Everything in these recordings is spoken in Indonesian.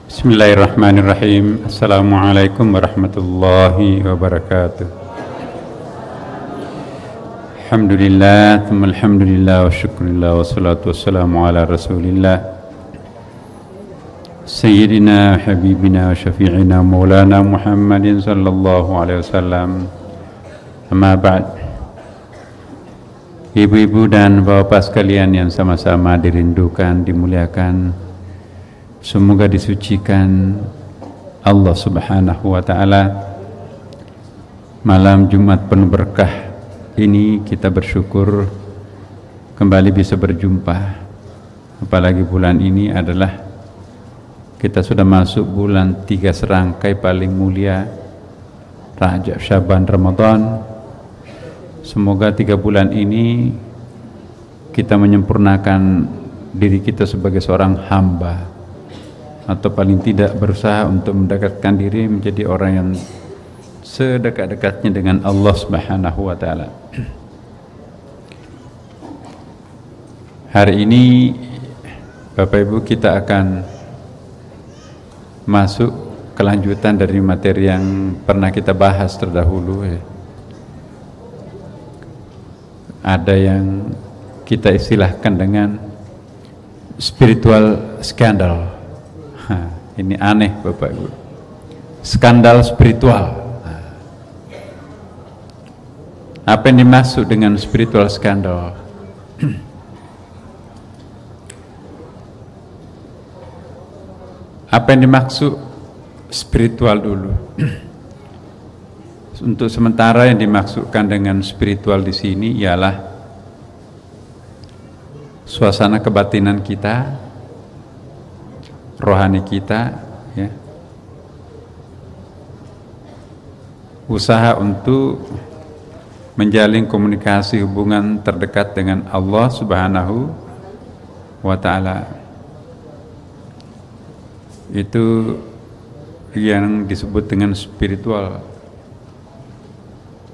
Bismillahirrahmanirrahim. Assalamualaikum warahmatullahi wabarakatuh. Alhamdulillah, thumma alhamdulillah wa syukurillah wa salatu wassalamu ala rasulillah Sayyidina habibina wa syafi'ina maulana Muhammadin sallallahu alaihi wasallam. Amma ba'd. Ibu-ibu dan bapak sekalian yang sama-sama dirindukan, dimuliakan, semoga disucikan Allah subhanahu wa ta'ala. Malam Jumat penuh berkah ini kita bersyukur kembali bisa berjumpa. Apalagi bulan ini adalah kita sudah masuk bulan 3 serangkai paling mulia, Rajab, Syaban, Ramadan. Semoga 3 bulan ini kita menyempurnakan diri kita sebagai seorang hamba, atau paling tidak berusaha untuk mendekatkan diri menjadi orang yang sedekat-dekatnya dengan Allah subhanahu wa ta'ala. Hari ini Bapak Ibu kita akan masuk kelanjutan dari materi yang pernah kita bahas terdahulu. Ada yang kita istilahkan dengan spiritual scandal. Ini aneh Bapak Ibu, skandal spiritual. Apa yang dimaksud dengan spiritual scandal? Apa yang dimaksud spiritual dulu? Untuk sementara yang dimaksudkan dengan spiritual di sini ialah suasana kebatinan kita, rohani kita, ya, usaha untuk menjalin komunikasi hubungan terdekat dengan Allah subhanahu wa ta'ala. Itu yang disebut dengan spiritual.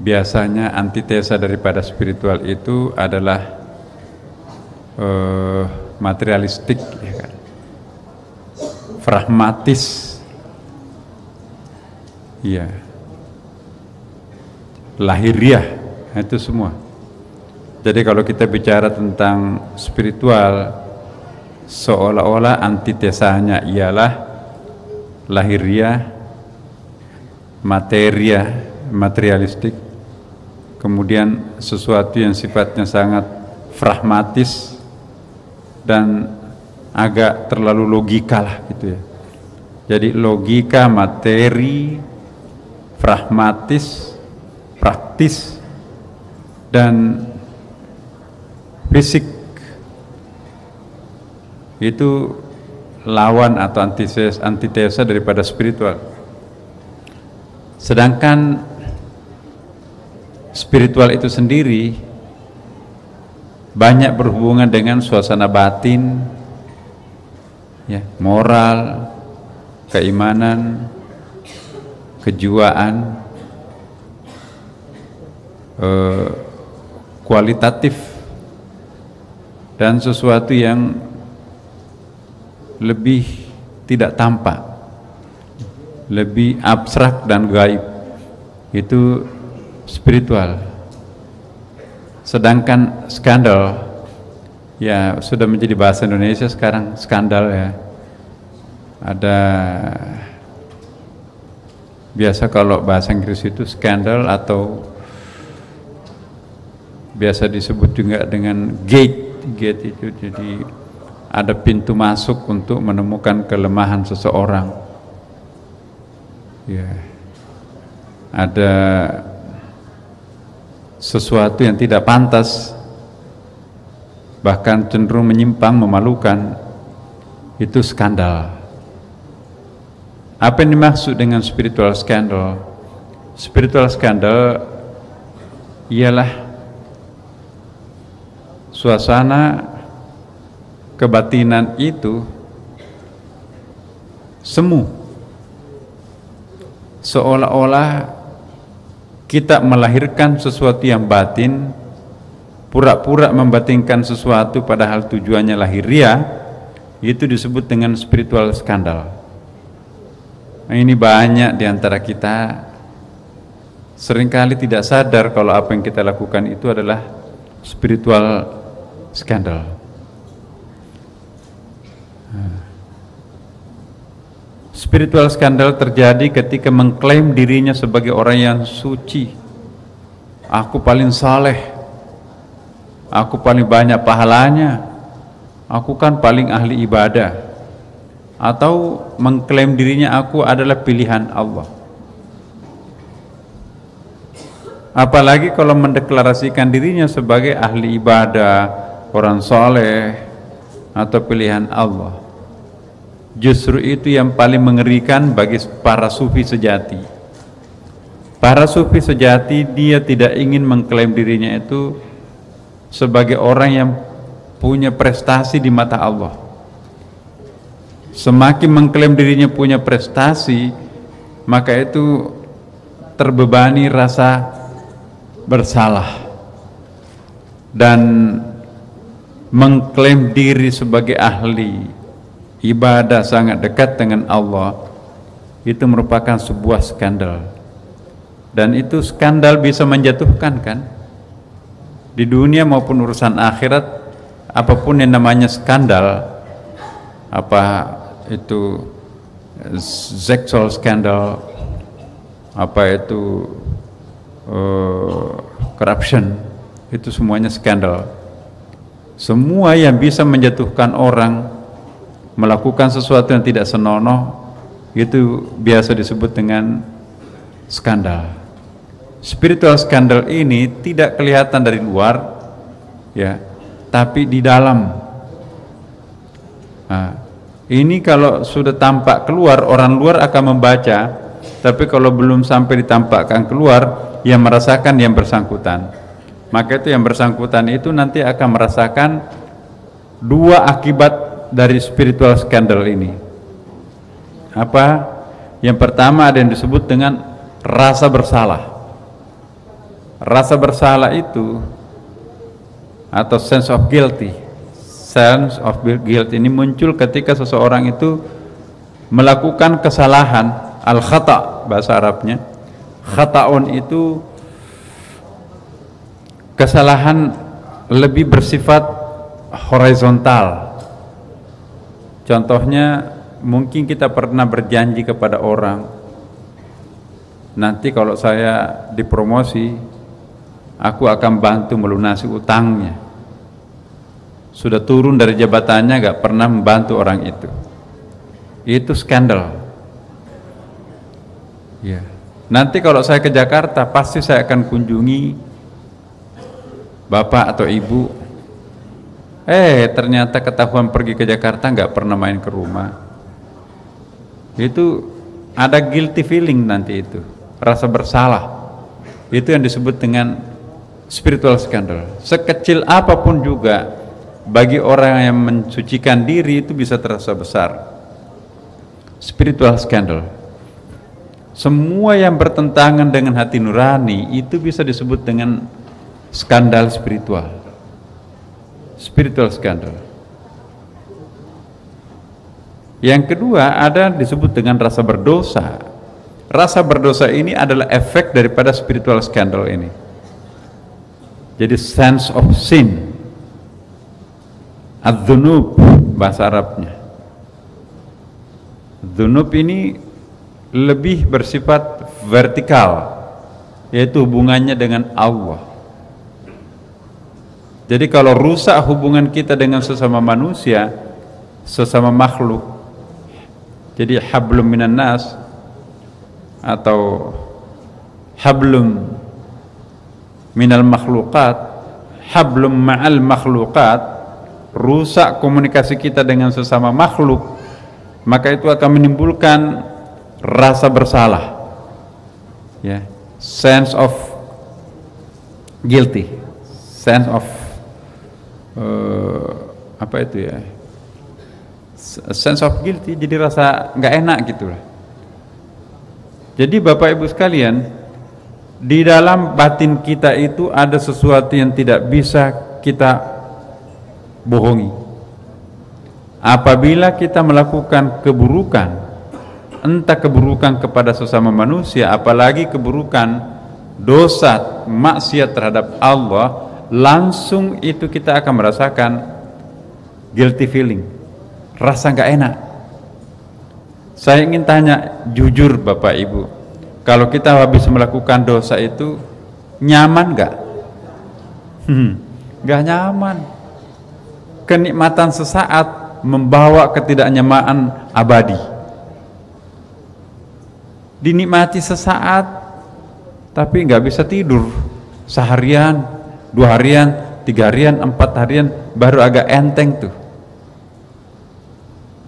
Biasanya antitesa daripada spiritual itu adalah materialistik, ya kan? Pragmatis, ya, lahiriah, itu semua. Jadi kalau kita bicara tentang spiritual, seolah-olah antitesanya ialah lahiriah, materialistik, kemudian sesuatu yang sifatnya sangat pragmatis dan agak terlalu logika lah gitu ya. Jadi logika, materi, pragmatis, praktis, dan fisik itu lawan atau antitesa daripada spiritual. Sedangkan spiritual itu sendiri banyak berhubungan dengan suasana batin, ya, moral, keimanan, kejiwaan, kualitatif, dan sesuatu yang lebih tidak tampak, lebih abstrak dan gaib. Itu spiritual. Sedangkan skandal, ya sudah menjadi bahasa Indonesia sekarang, skandal ya. Ada, biasa kalau bahasa Inggris itu skandal, atau biasa disebut juga dengan gate. Gate itu jadi ada pintu masuk untuk menemukan kelemahan seseorang, ya. Ada sesuatu yang tidak pantas, bahkan cenderung menyimpang, memalukan, itu skandal. Apa yang dimaksud dengan spiritual scandal? Spiritual scandal ialah suasana kebatinan itu semu, seolah-olah kita melahirkan sesuatu yang batin, pura-pura membatinkan sesuatu padahal tujuannya lahiriah. Itu disebut dengan spiritual skandal. Ini banyak di antara kita seringkali tidak sadar kalau apa yang kita lakukan itu adalah spiritual skandal. Spiritual skandal terjadi ketika mengklaim dirinya sebagai orang yang suci. Aku paling saleh, aku paling banyak pahalanya, aku kan paling ahli ibadah. Atau mengklaim dirinya aku adalah pilihan Allah. Apalagi kalau mendeklarasikan dirinya sebagai ahli ibadah, orang soleh, atau pilihan Allah. Justru itu yang paling mengerikan bagi para sufi sejati. Para sufi sejati, dia tidak ingin mengklaim dirinya itu sebagai orang yang punya prestasi di mata Allah. Semakin mengklaim dirinya punya prestasi, maka itu terbebani rasa bersalah, dan mengklaim diri sebagai ahli ibadah sangat dekat dengan Allah itu merupakan sebuah skandal, dan itu skandal bisa menjatuhkan, kan, di dunia maupun urusan akhirat. Apapun yang namanya skandal, apa itu sexual scandal, apa itu corruption, itu semuanya skandal. Semua yang bisa menjatuhkan orang, melakukan sesuatu yang tidak senonoh, itu biasa disebut dengan skandal. Spiritual skandal ini tidak kelihatan dari luar, ya, tapi di dalam. Nah, ini kalau sudah tampak keluar, orang luar akan membaca, tapi kalau belum sampai ditampakkan keluar, yang merasakan yang bersangkutan. Maka itu yang bersangkutan itu nanti akan merasakan dua akibat dari spiritual scandal ini. Apa? Yang pertama ada yang disebut dengan rasa bersalah. Rasa bersalah itu, atau sense of guilty. Sense of guilt ini muncul ketika seseorang itu melakukan kesalahan, al-khata' bahasa Arabnya. Khata'un itu kesalahan lebih bersifat horizontal. Contohnya, mungkin kita pernah berjanji kepada orang, nanti kalau saya dipromosi, aku akan bantu melunasi utangnya. Sudah turun dari jabatannya, gak pernah membantu orang itu. Itu skandal. Ya. Nanti kalau saya ke Jakarta, pasti saya akan kunjungi bapak atau ibu. Ternyata ketahuan pergi ke Jakarta, gak pernah main ke rumah. Itu ada guilty feeling nanti itu, rasa bersalah. Itu yang disebut dengan spiritual scandal. Sekecil apapun juga, bagi orang yang mensucikan diri itu bisa terasa besar. Spiritual scandal. Semua yang bertentangan dengan hati nurani itu bisa disebut dengan skandal spiritual. Spiritual scandal. Yang kedua ada disebut dengan rasa berdosa. Rasa berdosa ini adalah efek daripada spiritual scandal ini. Jadi sense of sin, ad-dzunub bahasa Arabnya. Dzunub ini lebih bersifat vertikal, yaitu hubungannya dengan Allah. Jadi kalau rusak hubungan kita dengan sesama manusia, sesama makhluk, jadi hablum minan nas atau hablum minal makhluqat, hablum ma'al makhluqat, rusak komunikasi kita dengan sesama makhluk, maka itu akan menimbulkan rasa bersalah, ya, sense of guilty, sense of apa itu ya, sense of guilty, jadi rasa nggak enak gitulah. Jadi Bapak Ibu sekalian, di dalam batin kita itu ada sesuatu yang tidak bisa kita bohongi. Apabila kita melakukan keburukan, entah keburukan kepada sesama manusia, apalagi keburukan dosa maksiat terhadap Allah, langsung itu kita akan merasakan guilty feeling, rasa nggak enak. Saya ingin tanya jujur Bapak Ibu, kalau kita habis melakukan dosa itu nyaman nggak? Nggak nyaman. Kenikmatan sesaat membawa ketidaknyamanan abadi. Dinikmati sesaat, tapi nggak bisa tidur seharian, 2 harian, 3 harian, 4 harian, baru agak enteng tuh.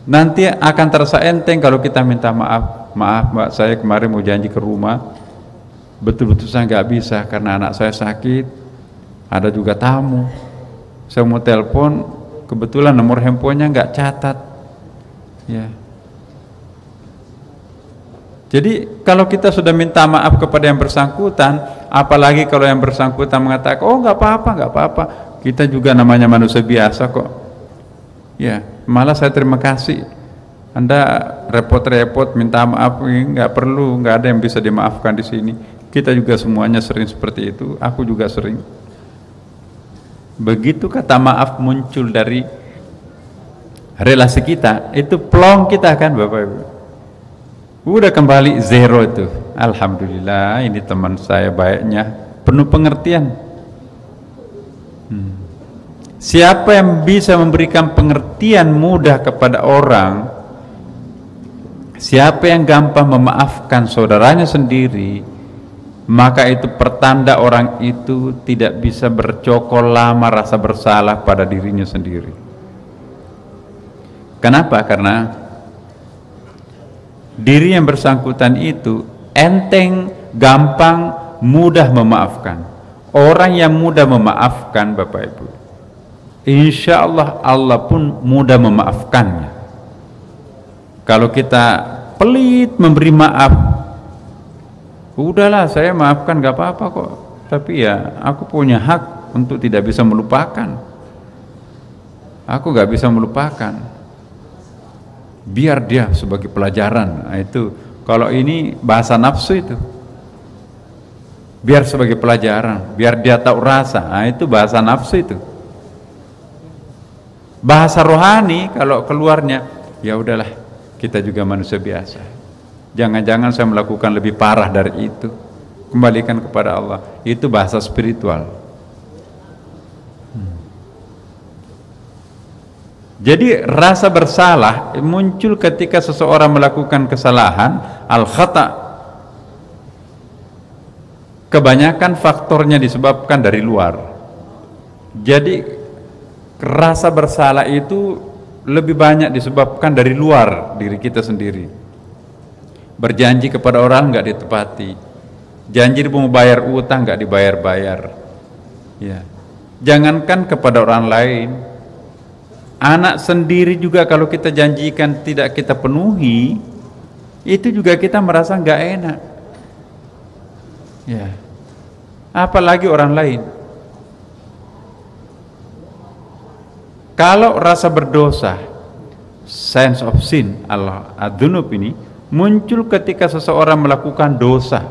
Nanti akan terasa enteng kalau kita minta maaf. Maaf Mbak, saya kemarin mau janji ke rumah, betul-betul saya nggak bisa karena anak saya sakit, ada juga tamu. Saya mau telepon, kebetulan nomor handphonenya nggak catat. Ya. Jadi kalau kita sudah minta maaf kepada yang bersangkutan, apalagi kalau yang bersangkutan mengatakan, oh nggak apa-apa, nggak apa-apa, kita juga namanya manusia biasa kok. Ya, malah saya terima kasih. Anda repot-repot minta maaf, nggak perlu, nggak ada yang bisa dimaafkan di sini. Kita juga semuanya sering seperti itu. Aku juga sering. Begitu kata maaf muncul dari relasi kita, itu plong kita kan Bapak Ibu. Udah kembali zero itu. Alhamdulillah, ini teman saya baiknya, penuh pengertian. Siapa yang bisa memberikan pengertian mudah kepada orang, siapa yang gampang memaafkan saudaranya sendiri, maka itu pertanda orang itu tidak bisa bercokol lama rasa bersalah pada dirinya sendiri. Kenapa? Karena diri yang bersangkutan itu enteng, gampang, mudah memaafkan. Orang yang mudah memaafkan Bapak Ibu, insya Allah Allah pun mudah memaafkannya. Kalau kita pelit memberi maaf, udahlah saya maafkan gak apa-apa kok, tapi ya aku punya hak untuk tidak bisa melupakan. Aku gak bisa melupakan, biar dia sebagai pelajaran. Nah, itu kalau ini bahasa nafsu itu, biar sebagai pelajaran, biar dia tahu rasa. Nah, itu bahasa nafsu itu. Bahasa rohani kalau keluarnya, ya udahlah, kita juga manusia biasa. Jangan-jangan saya melakukan lebih parah dari itu. Kembalikan kepada Allah. Itu bahasa spiritual. Jadi rasa bersalah muncul ketika seseorang melakukan kesalahan, al-khata. Kebanyakan faktornya disebabkan dari luar. Jadi rasa bersalah itu lebih banyak disebabkan dari luar diri kita sendiri. Berjanji kepada orang nggak ditepati, janji mau bayar utang nggak dibayar-bayar. Ya. Jangankan kepada orang lain, anak sendiri juga kalau kita janjikan tidak kita penuhi, itu juga kita merasa nggak enak. Ya. Apalagi orang lain. Kalau rasa berdosa, sense of sin, al-dzunub ini muncul ketika seseorang melakukan dosa.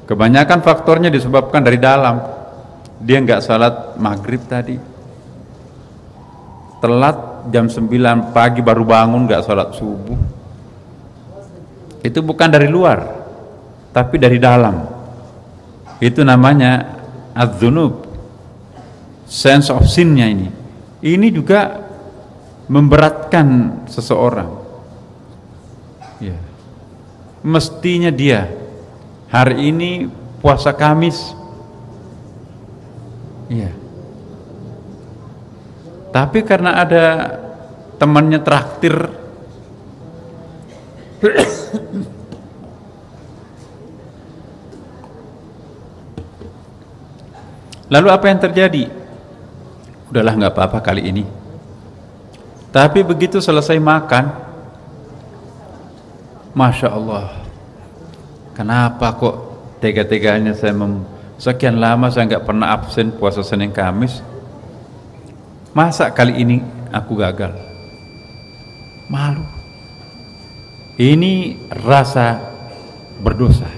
Kebanyakan faktornya disebabkan dari dalam. Dia nggak salat maghrib tadi, telat jam 9 pagi baru bangun, nggak salat subuh. Itu bukan dari luar, tapi dari dalam. Itu namanya al-dzunub, sense of sin-nya ini. Ini juga memberatkan seseorang. Ya. Mestinya dia hari ini puasa Kamis, ya. Tapi karena ada temannya traktir, lalu apa yang terjadi? Udahlah nggak apa-apa kali ini. Tapi begitu selesai makan, Masya Allah, kenapa kok tega-teganya saya sekian lama saya nggak pernah absen puasa Senin Kamis, masa kali ini aku gagal? Malu. Ini rasa berdosa.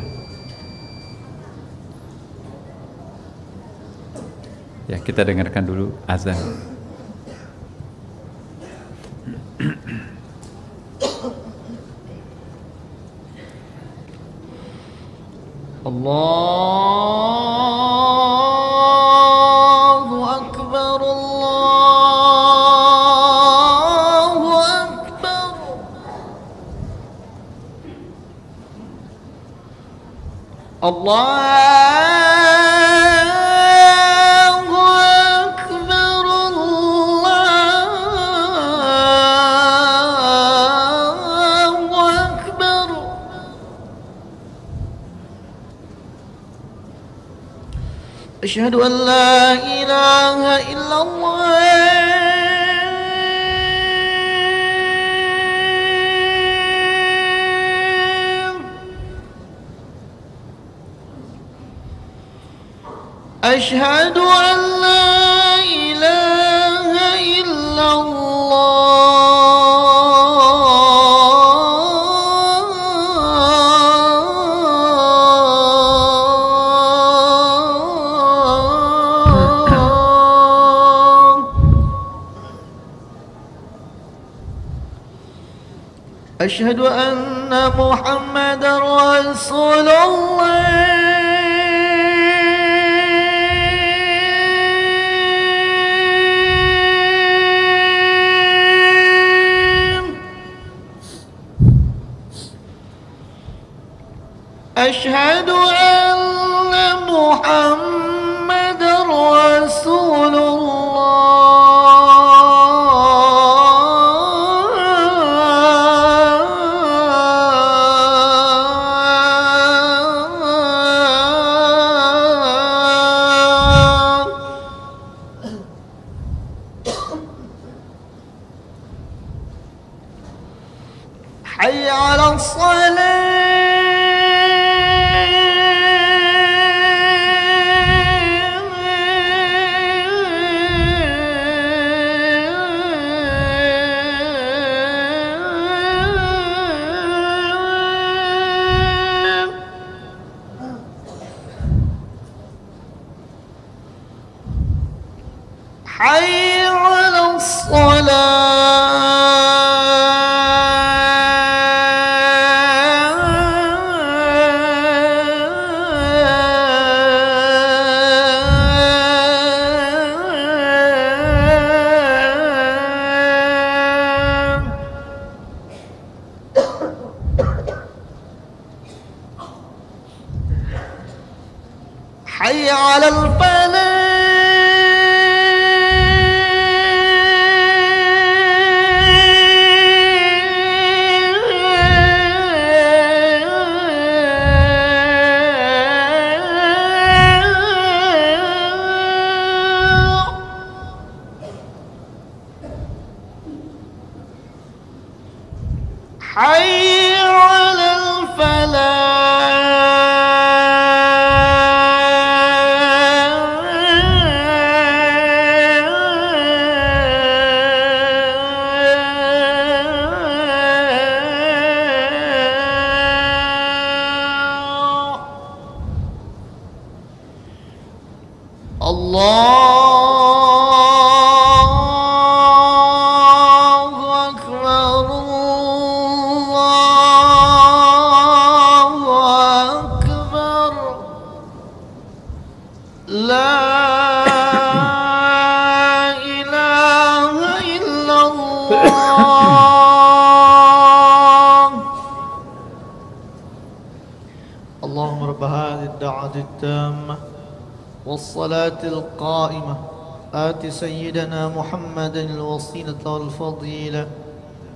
Ya, kita dengarkan dulu azan. Allahu Akbar, Allahu Akbar. Allahu Akbar, Allahu Akbar. Asyhadu an la ilaha illallah. Asyhadu an la ilaha illallah. Asyhadu anna Muhammadar Rasulullah. أشهد أن محمد رسول الله. حي على الصلاة. حي على الصلاة. حي على الفلاح. حي على الفلاح. الله أكبر، الله أكبر. لا إله إلا الله. اللهم رب هذه الدعوة التامة والصلاة القائمة آت سيدنا محمد الوسيلة والفضيلة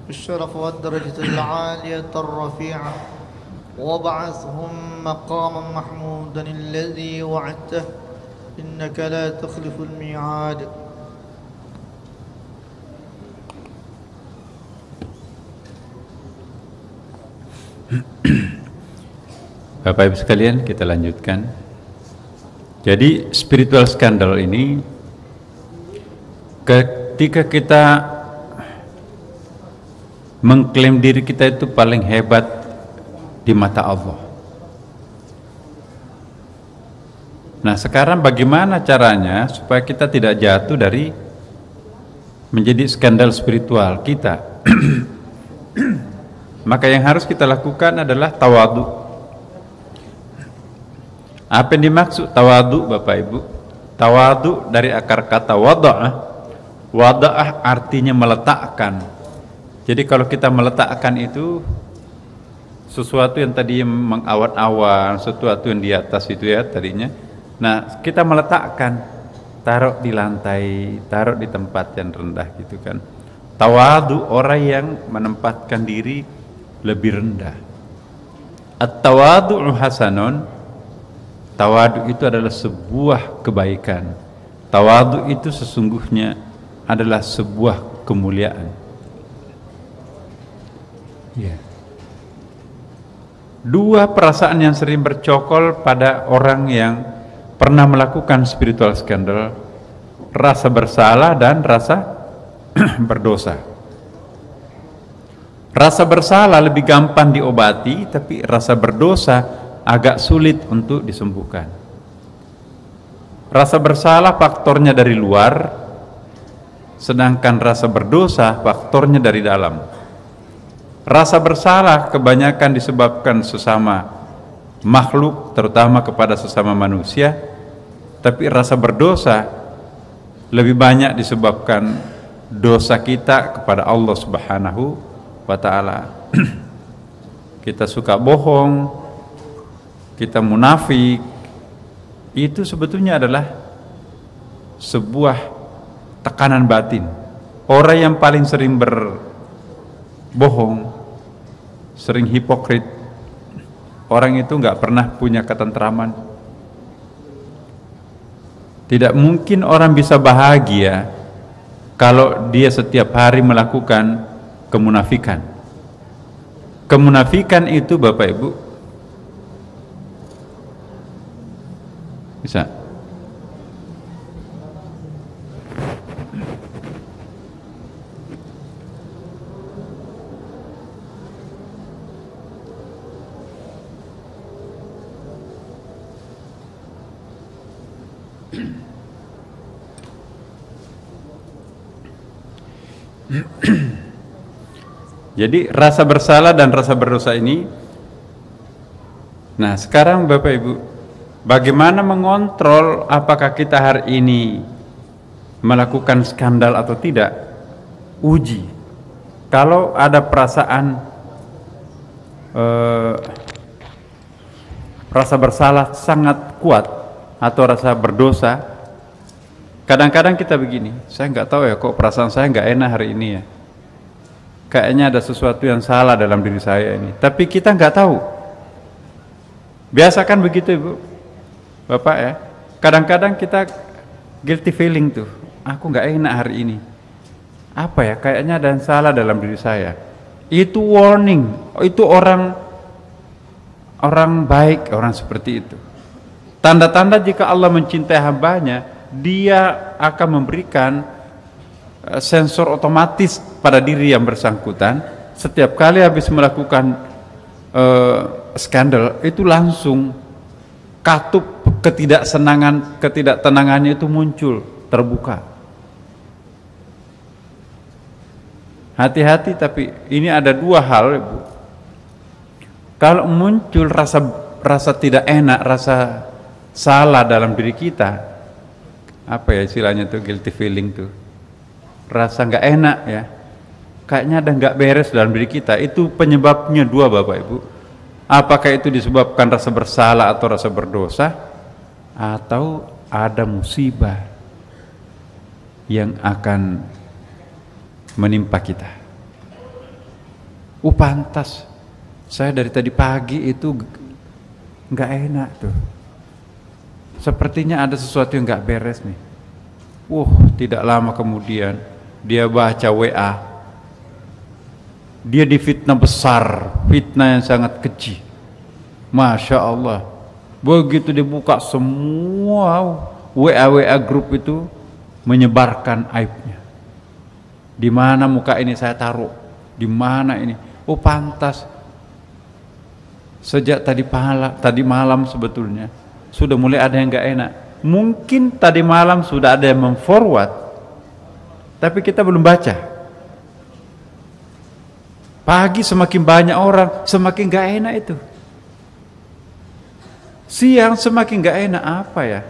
بالشرف والدرجة العالية الرفيعة وابعثهم مقاما محمودا الذي وعدته إنك لا تخلف الميعاد. Bapak Ibu sekalian, kita lanjutkan. Jadi spiritual scandal ini ketika kita mengklaim diri kita itu paling hebat di mata Allah. Nah, sekarang bagaimana caranya supaya kita tidak jatuh dari menjadi skandal spiritual kita? Maka yang harus kita lakukan adalah tawadu. Apa yang dimaksud tawadu, Bapak Ibu? Tawadu dari akar kata wada'ah. Wada'ah artinya meletakkan. Jadi kalau kita meletakkan itu sesuatu yang tadi mengawan-awan, sesuatu yang di atas itu ya tadinya. Nah, kita meletakkan, taruh di lantai, taruh di tempat yang rendah gitu kan. Tawadu orang yang menempatkan diri lebih rendah. At-tawadu'u hasanun. Tawadu itu adalah sebuah kebaikan. Tawadu itu sesungguhnya adalah sebuah kemuliaan. Ya. Dua perasaan yang sering bercokol pada orang yang pernah melakukan spiritual scandal, rasa bersalah dan rasa berdosa. Rasa bersalah lebih gampang diobati, tapi rasa berdosa agak sulit untuk disembuhkan. Rasa bersalah faktornya dari luar, sedangkan rasa berdosa faktornya dari dalam. Rasa bersalah kebanyakan disebabkan sesama makhluk, terutama kepada sesama manusia, tapi rasa berdosa lebih banyak disebabkan dosa kita kepada Allah Subhanahu wa ta'ala. Kita suka bohong, kita munafik, itu sebetulnya adalah sebuah tekanan batin. Orang yang paling sering berbohong, sering hipokrit, orang itu nggak pernah punya ketentraman. Tidak mungkin orang bisa bahagia kalau dia setiap hari melakukan kemunafikan. Kemunafikan itu Bapak Ibu bisa jadi rasa bersalah dan rasa berdosa ini. Nah, sekarang Bapak Ibu, bagaimana mengontrol apakah kita hari ini melakukan skandal atau tidak? Uji. Kalau ada perasaan rasa bersalah sangat kuat atau rasa berdosa, kadang-kadang kita begini, saya nggak tahu ya kok perasaan saya nggak enak hari ini ya. Kayaknya ada sesuatu yang salah dalam diri saya ini. Tapi kita nggak tahu. Biasakan begitu Ibu, Bapak ya. Kadang-kadang kita guilty feeling tuh. Aku nggak enak hari ini. Apa ya? Kayaknya ada yang salah dalam diri saya. Itu warning. Itu orang baik, orang seperti itu. Tanda-tanda jika Allah mencintai hambanya, Dia akan memberikan sensor otomatis pada diri yang bersangkutan. Setiap kali habis melakukan skandal itu langsung katup ketidaktenangannya itu muncul, terbuka. Hati-hati, tapi ini ada dua hal Ibu. Kalau muncul rasa tidak enak, rasa salah dalam diri kita, apa ya istilahnya tuh, guilty feeling tuh, rasa nggak enak ya, kayaknya ada nggak beres dalam diri kita. Itu penyebabnya dua Bapak Ibu. Apakah itu disebabkan rasa bersalah atau rasa berdosa, atau ada musibah yang akan menimpa kita. Pantas saya dari tadi pagi itu nggak enak tuh, sepertinya ada sesuatu yang nggak beres nih. Tidak lama kemudian dia baca WA, dia difitnah besar, fitnah yang sangat keji. Masya Allah, begitu dibuka semua WA grup itu menyebarkan aibnya. Di mana muka ini saya taruh, Di mana ini? Oh pantas. Sejak tadi malam sebetulnya sudah mulai ada yang nggak enak. Mungkin tadi malam sudah ada yang memforward, tapi kita belum baca. Pagi semakin banyak orang, semakin nggak enak itu. Siang semakin nggak enak, apa ya?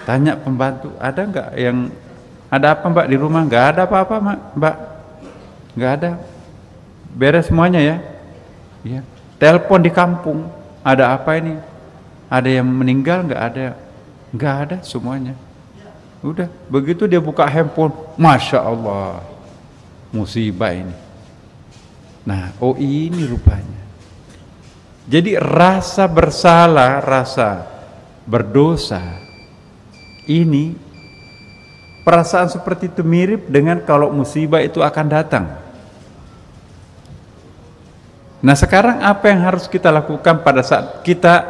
Tanya pembantu, ada nggak yang ada apa Mbak di rumah? Nggak ada apa-apa Mbak, nggak ada. Beres semuanya ya. Iya. Telepon di kampung, ada apa ini? Ada yang meninggal? Nggak ada semuanya. Udah, begitu dia buka handphone, Masya Allah, musibah ini. Nah, oh ini rupanya. Jadi rasa bersalah, rasa berdosa, ini perasaan seperti itu mirip dengan kalau musibah itu akan datang. Nah sekarang apa yang harus kita lakukan pada saat kita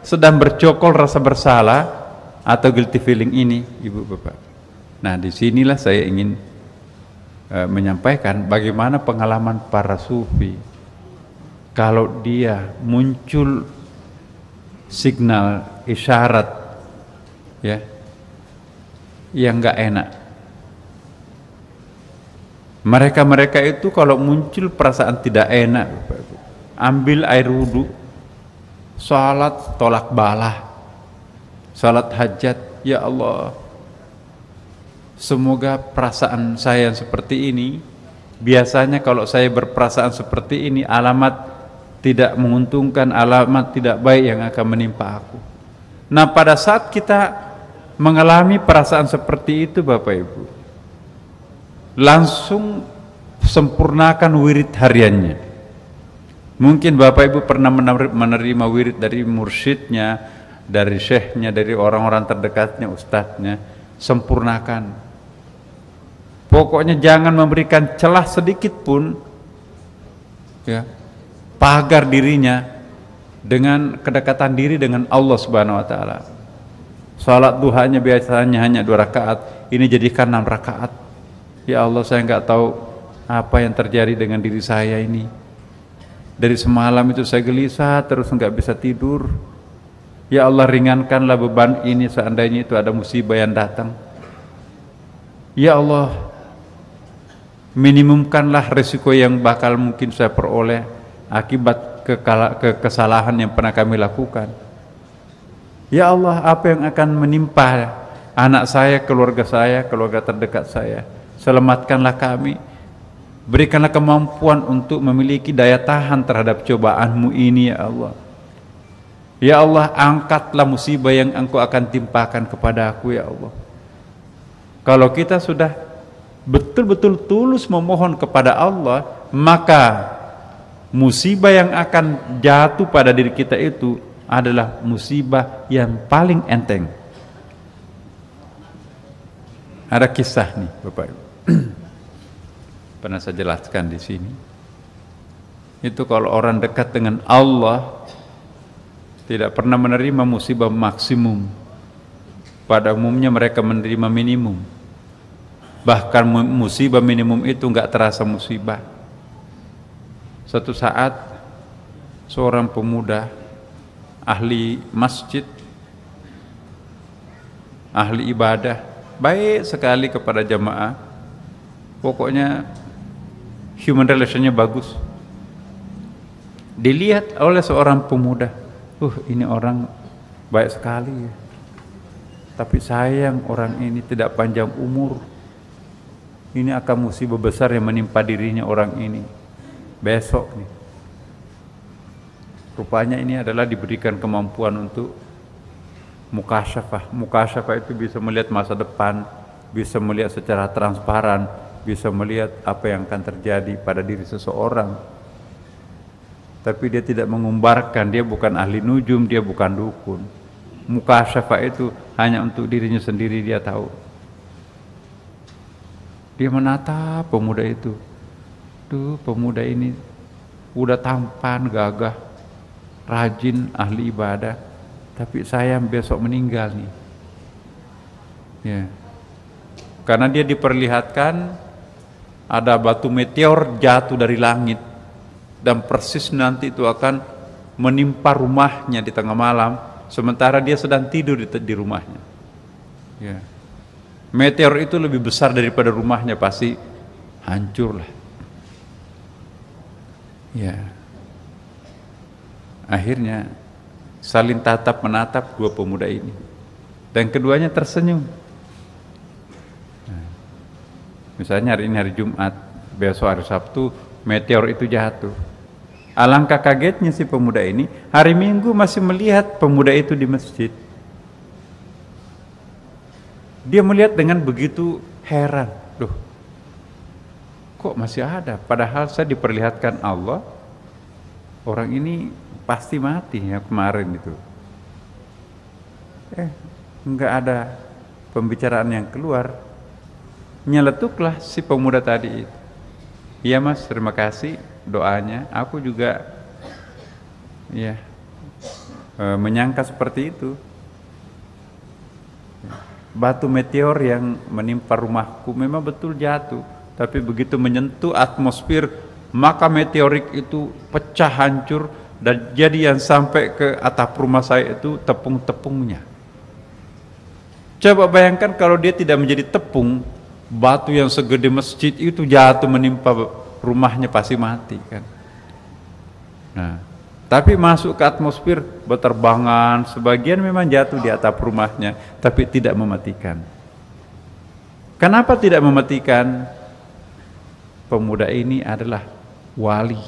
sedang bercokol rasa bersalah atau guilty feeling ini, Ibu Bapak? Nah disinilah saya ingin menyampaikan bagaimana pengalaman para sufi. Kalau dia muncul signal, isyarat, ya, yang nggak enak, mereka itu kalau muncul perasaan tidak enak, ambil air wudhu, salat tolak balah, salat hajat, ya Allah, semoga perasaan saya yang seperti ini, biasanya kalau saya berperasaan seperti ini, alamat tidak menguntungkan, alamat tidak baik yang akan menimpa aku. Nah pada saat kita mengalami perasaan seperti itu Bapak Ibu, langsung sempurnakan wirid hariannya. Mungkin Bapak Ibu pernah menerima wirid dari mursyidnya, dari syekhnya, dari orang-orang terdekatnya, ustadznya. Sempurnakan. Pokoknya jangan memberikan celah sedikit pun, ya, pagar dirinya dengan kedekatan diri dengan Allah Subhanahu wa taala. Salat duhanya biasanya hanya 2 rakaat, ini jadikan 6 rakaat. Ya Allah, saya nggak tahu apa yang terjadi dengan diri saya ini. Dari semalam itu saya gelisah terus nggak bisa tidur. Ya Allah, ringankanlah beban ini seandainya itu ada musibah yang datang. Ya Allah, minimumkanlah risiko yang bakal mungkin saya peroleh akibat kesalahan yang pernah kami lakukan. Ya Allah, apa yang akan menimpa anak saya, keluarga terdekat saya, selamatkanlah kami. Berikanlah kemampuan untuk memiliki daya tahan terhadap cobaan-Mu ini ya Allah. Ya Allah, angkatlah musibah yang Engkau akan timpakan kepada aku ya Allah. Kalau kita sudah betul-betul tulus memohon kepada Allah, maka musibah yang akan jatuh pada diri kita itu adalah musibah yang paling enteng. Ada kisah nih Bapak Ibu. Pernah saya jelaskan di sini. Itu kalau orang dekat dengan Allah tidak pernah menerima musibah maksimum. Pada umumnya mereka menerima minimum. Bahkan musibah minimum itu enggak terasa musibah. Suatu saat seorang pemuda ahli masjid, ahli ibadah, baik sekali kepada jamaah. Pokoknya human relationnya bagus. Dilihat oleh seorang pemuda, ini orang baik sekali ya. Tapi sayang orang ini tidak panjang umur. Ini akan musibah besar yang menimpa dirinya orang ini besok nih. Rupanya ini adalah diberikan kemampuan untuk mukasyafah. Mukasyafah itu bisa melihat masa depan, bisa melihat secara transparan, bisa melihat apa yang akan terjadi pada diri seseorang. Tapi dia tidak mengumbarkan, dia bukan ahli nujum, dia bukan dukun. Mukasyafah itu hanya untuk dirinya sendiri, dia tahu. Dia menatap pemuda itu. Tuh, pemuda ini udah tampan, gagah, rajin, ahli ibadah, tapi sayang besok meninggal nih. Ya. Karena dia diperlihatkan ada batu meteor jatuh dari langit dan persis nanti itu akan menimpa rumahnya di tengah malam, sementara dia sedang tidur di rumahnya. Ya. Meteor itu lebih besar daripada rumahnya, pasti hancurlah. Ya. Akhirnya saling tatap menatap dua pemuda ini, dan keduanya tersenyum. Nah, misalnya hari ini hari Jumat, besok hari Sabtu meteor itu jatuh. Alangkah kagetnya si pemuda ini, hari Minggu masih melihat pemuda itu di masjid. Dia melihat dengan begitu heran, loh, kok masih ada? Padahal saya diperlihatkan Allah, orang ini pasti mati ya kemarin itu. Enggak ada pembicaraan yang keluar. Nyeletuklah si pemuda tadi itu. Iya mas, terima kasih doanya. Aku juga ya menyangka seperti itu. Batu meteor yang menimpa rumahku memang betul jatuh, tapi begitu menyentuh atmosfer, maka meteorik itu pecah hancur, dan jadi yang sampai ke atap rumah saya itu tepung-tepungnya. Coba bayangkan kalau dia tidak menjadi tepung, batu yang segede masjid itu jatuh menimpa rumahnya, pasti mati kan. Nah, tapi masuk ke atmosfer, berterbangan, sebagian memang jatuh di atap rumahnya, tapi tidak mematikan. Kenapa tidak mematikan? Pemuda ini adalah wali.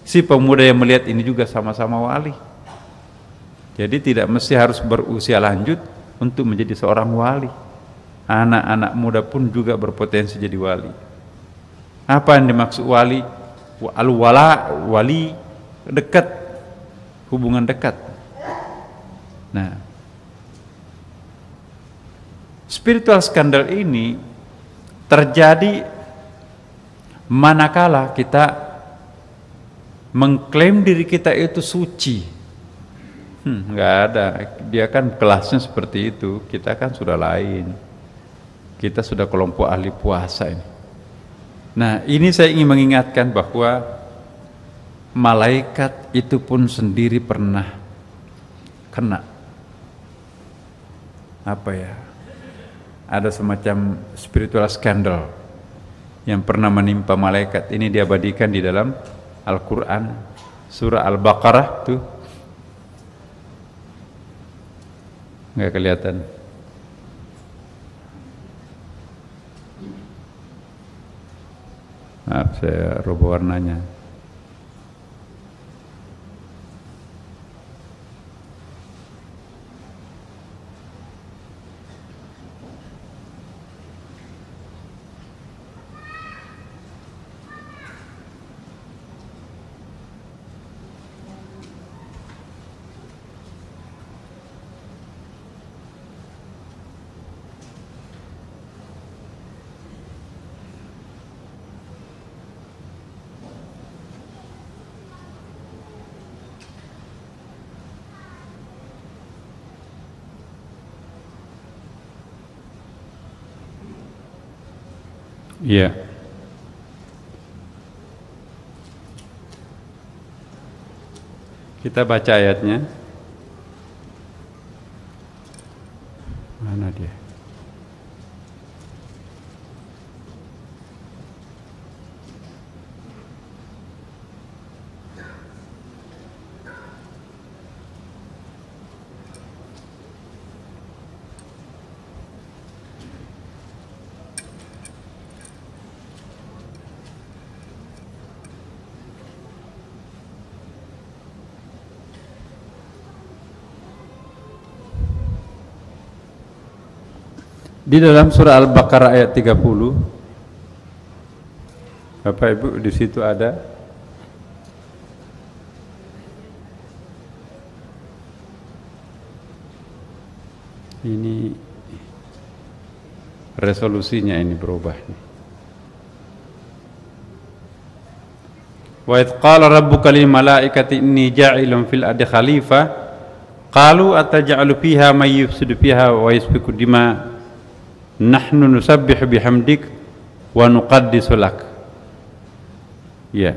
Si pemuda yang melihat ini juga sama-sama wali. Jadi tidak mesti harus berusia lanjut untuk menjadi seorang wali. Anak-anak muda pun juga berpotensi jadi wali. Apa yang dimaksud wali? Al-wala, wali, dekat, hubungan dekat. Nah, spiritual skandal ini terjadi manakala kita mengklaim diri kita itu suci. Nggak ada, dia kan kelasnya seperti itu, kita kan sudah lain. Kita sudah kelompok ahli puasa ini. Nah, ini saya ingin mengingatkan bahwa malaikat itu pun sendiri pernah kena apa ya? Ada semacam spiritual scandal yang pernah menimpa malaikat. Ini diabadikan di dalam Al-Quran, surah Al-Baqarah tuh. Nggak kelihatan. Maaf, saya rubah warnanya. Iya. Kita baca ayatnya. Mana dia? Di dalam surah Al-Baqarah ayat 30, Bapak Ibu di situ ada ini resolusinya, ini berubah nih. Wa idh qala rabbuka lil malaikati inni ja'ilun fil ardi khalifah qalu ataj'alu fiha may yufsidu fiha wa yasfiku dima nahnu nusabbihu bihamdik wa nuqaddisu lak. Ya.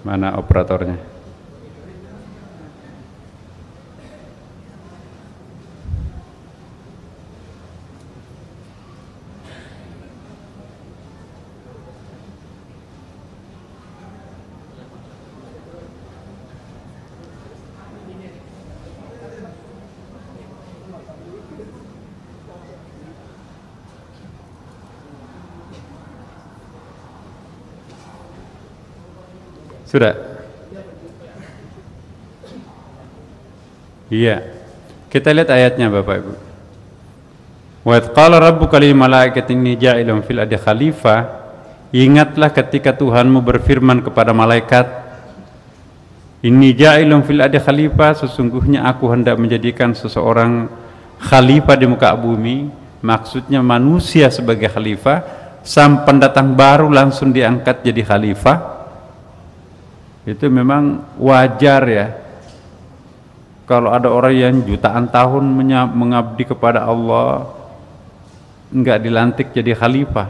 Mana operatornya? Sudah? Iya. Kita lihat ayatnya Bapak Ibu. Wa idh qala rabbuka lil malaikati inni ja'ilun fil ardi khalifah. Ingatlah ketika Tuhanmu berfirman kepada malaikat, inni ja'ilun fil ardi khalifah, sesungguhnya aku hendak menjadikan seseorang khalifah di muka bumi. Maksudnya manusia sebagai khalifah, sang pendatang baru langsung diangkat jadi khalifah. Itu memang wajar ya. Kalau ada orang yang jutaan tahun mengabdi kepada Allah, enggak dilantik jadi khalifah,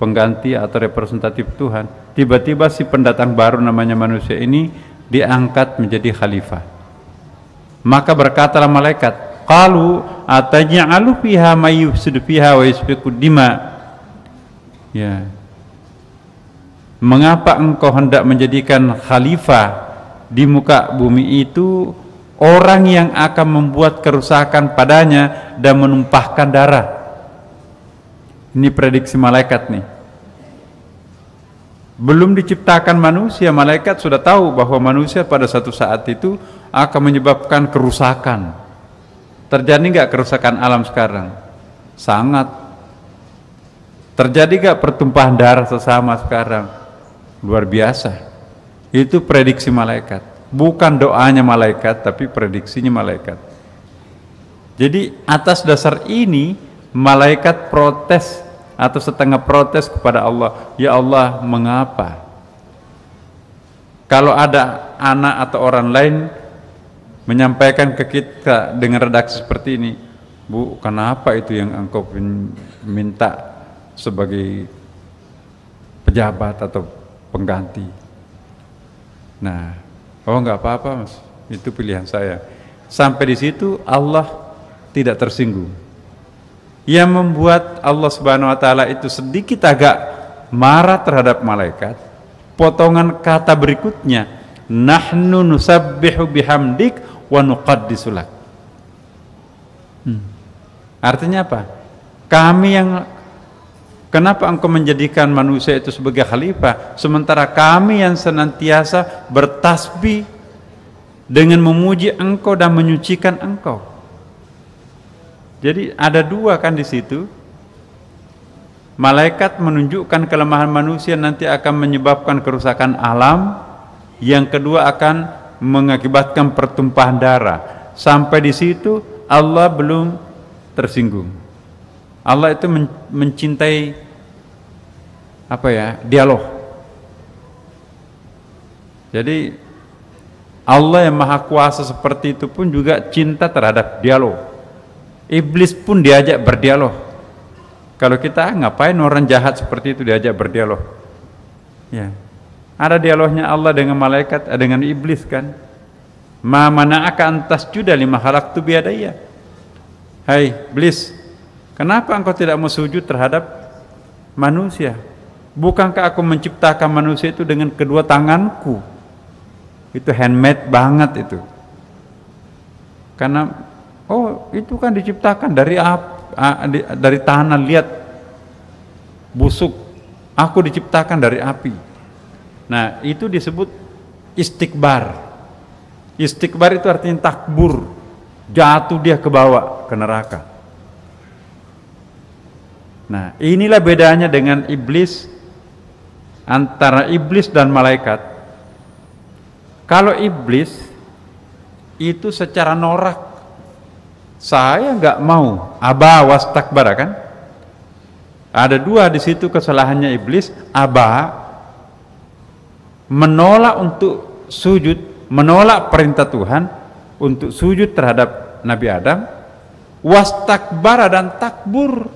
pengganti atau representatif Tuhan, tiba-tiba si pendatang baru namanya manusia ini diangkat menjadi khalifah. Maka berkatalah malaikat, qalu ataj'alu fiha may yufsidu fiha wa yasfiku dima. Ya. Mengapa engkau hendak menjadikan khalifah di muka bumi itu orang yang akan membuat kerusakan padanya dan menumpahkan darah? Ini prediksi malaikat nih. Belum diciptakan manusia, malaikat sudah tahu bahwa manusia pada satu saat itu akan menyebabkan kerusakan. Terjadi nggak kerusakan alam sekarang? Sangat. Terjadi nggak pertumpahan darah sesama sekarang? Luar biasa. Itu prediksi malaikat, bukan doanya malaikat, tapi prediksinya malaikat. Jadi atas dasar ini malaikat protes atau setengah protes kepada Allah, ya Allah, mengapa kalau ada anak atau orang lain menyampaikan ke kita dengan redaksi seperti ini, Bu, kenapa itu yang engkau minta sebagai pejabat atau pengganti? Nah, oh nggak apa-apa Mas, itu pilihan saya. Sampai di situ Allah tidak tersinggung. Yang membuat Allah Subhanahu wa taala itu sedikit agak marah terhadap malaikat, potongan kata berikutnya, nahnu nusabbihu bihamdik wa nuqaddisu lak. Artinya apa? Kami yang kenapa engkau menjadikan manusia itu sebagai khalifah, sementara kami yang senantiasa bertasbih dengan memuji engkau dan menyucikan engkau. Jadi ada dua kan di situ. Malaikat menunjukkan kelemahan manusia nanti akan menyebabkan kerusakan alam. Yang kedua akan mengakibatkan pertumpahan darah. Sampai di situ Allah belum tersinggung. Allah itu mencintai dialog. Jadi Allah yang maha kuasa seperti itu pun juga cinta terhadap dialog. Iblis pun diajak berdialog. Kalau kita ngapain orang jahat seperti itu diajak berdialog? Ya. Ada dialognya Allah dengan malaikat, dengan iblis kan. Ma mana'aka an tasjuda lima khalaqtu biyadayya. Hai iblis, kenapa engkau tidak mau sujud terhadap manusia? Bukankah aku menciptakan manusia itu dengan kedua tanganku? Itu handmade banget itu. Karena itu kan diciptakan dari tanah, lihat busuk. Aku diciptakan dari api. Nah, itu disebut istikbar. Istikbar itu artinya takbur. Jatuh dia ke bawah ke neraka. Nah, inilah bedanya dengan iblis, antara iblis dan malaikat. Kalau iblis itu secara norak Saya nggak mau, aba wastakbara kan? Ada dua di situ kesalahannya iblis. Aba, menolak untuk sujud, menolak perintah Tuhan untuk sujud terhadap Nabi Adam. Wastakbara, dan takbur.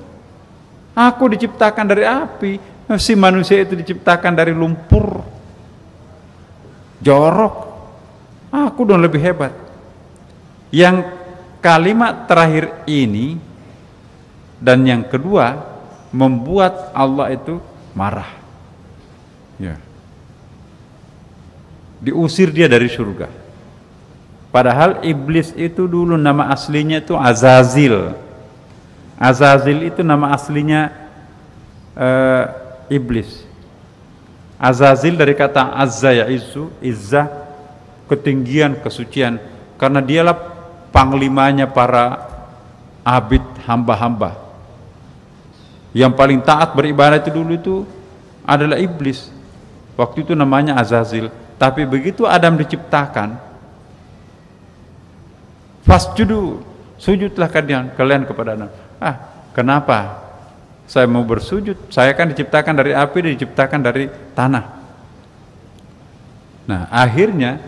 Aku diciptakan dari api, si manusia itu diciptakan dari lumpur. Jorok, aku dong lebih hebat. Yang kalimat terakhir ini dan yang kedua membuat Allah itu marah. Ya. Diusir dia dari surga. Padahal iblis itu dulu nama aslinya itu Azazil. Azazil itu nama aslinya iblis. Azazil dari kata azza ya izzah, ketinggian, kesucian. Karena dialah panglimanya para abid, hamba-hamba. Yang paling taat beribadah itu dulu itu adalah iblis. Waktu itu namanya Azazil. Tapi begitu Adam diciptakan, fasjudu, sujudlah kalian kepada Adam. Kenapa saya mau bersujud? Saya kan diciptakan dari api, diciptakan dari tanah. Nah, akhirnya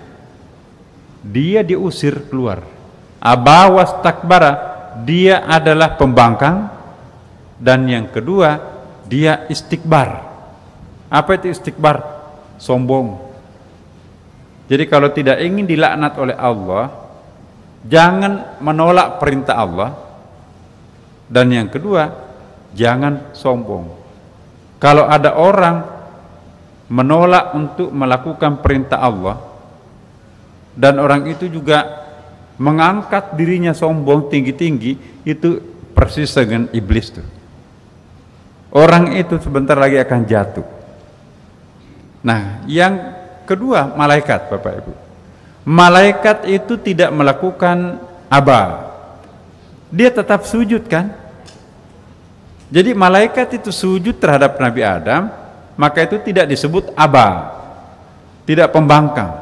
dia diusir keluar. Aba wastakbara, dia adalah pembangkang. Dan yang kedua, dia istikbar. Apa itu istikbar? Sombong. Jadi kalau tidak ingin dilaknat oleh Allah, jangan menolak perintah Allah. Dan yang kedua, jangan sombong. Kalau ada orang menolak untuk melakukan perintah Allah, dan orang itu juga mengangkat dirinya sombong tinggi-tinggi, itu persis dengan iblis tuh. Orang itu sebentar lagi akan jatuh. Nah, yang kedua, malaikat, Bapak Ibu. Malaikat itu tidak melakukan aba. Dia tetap sujud kan? Jadi malaikat itu sujud terhadap Nabi Adam, maka itu tidak disebut aba, tidak pembangkang.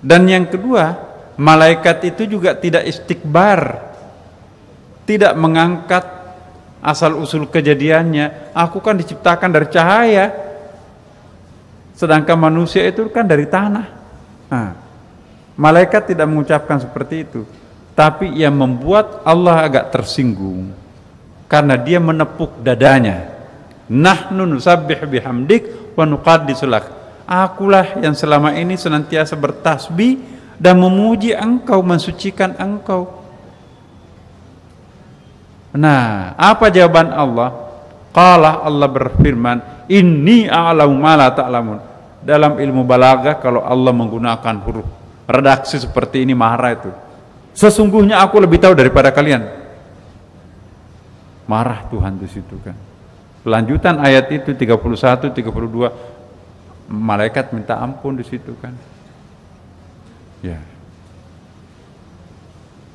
Dan yang kedua, malaikat itu juga tidak istikbar, tidak mengangkat asal-usul kejadiannya. Aku kan diciptakan dari cahaya, sedangkan manusia itu kan dari tanah. Malaikat tidak mengucapkan seperti itu, tapi yang membuat Allah agak tersinggung karena dia menepuk dadanya. Nahnu nusabbih bihamdik wa nuqaddisu lak. Akulah yang selama ini senantiasa bertasbih dan memuji engkau, mensucikan engkau. Nah, apa jawaban Allah? Qala, Allah berfirman, inni a'lamu ma la ta'lamun. Dalam ilmu balaghah, kalau Allah menggunakan huruf redaksi seperti ini, marah itu. Sesungguhnya aku lebih tahu daripada kalian. Marah Tuhan di situ kan. Lanjutan ayat itu 31, 32, malaikat minta ampun di situ kan. Ya.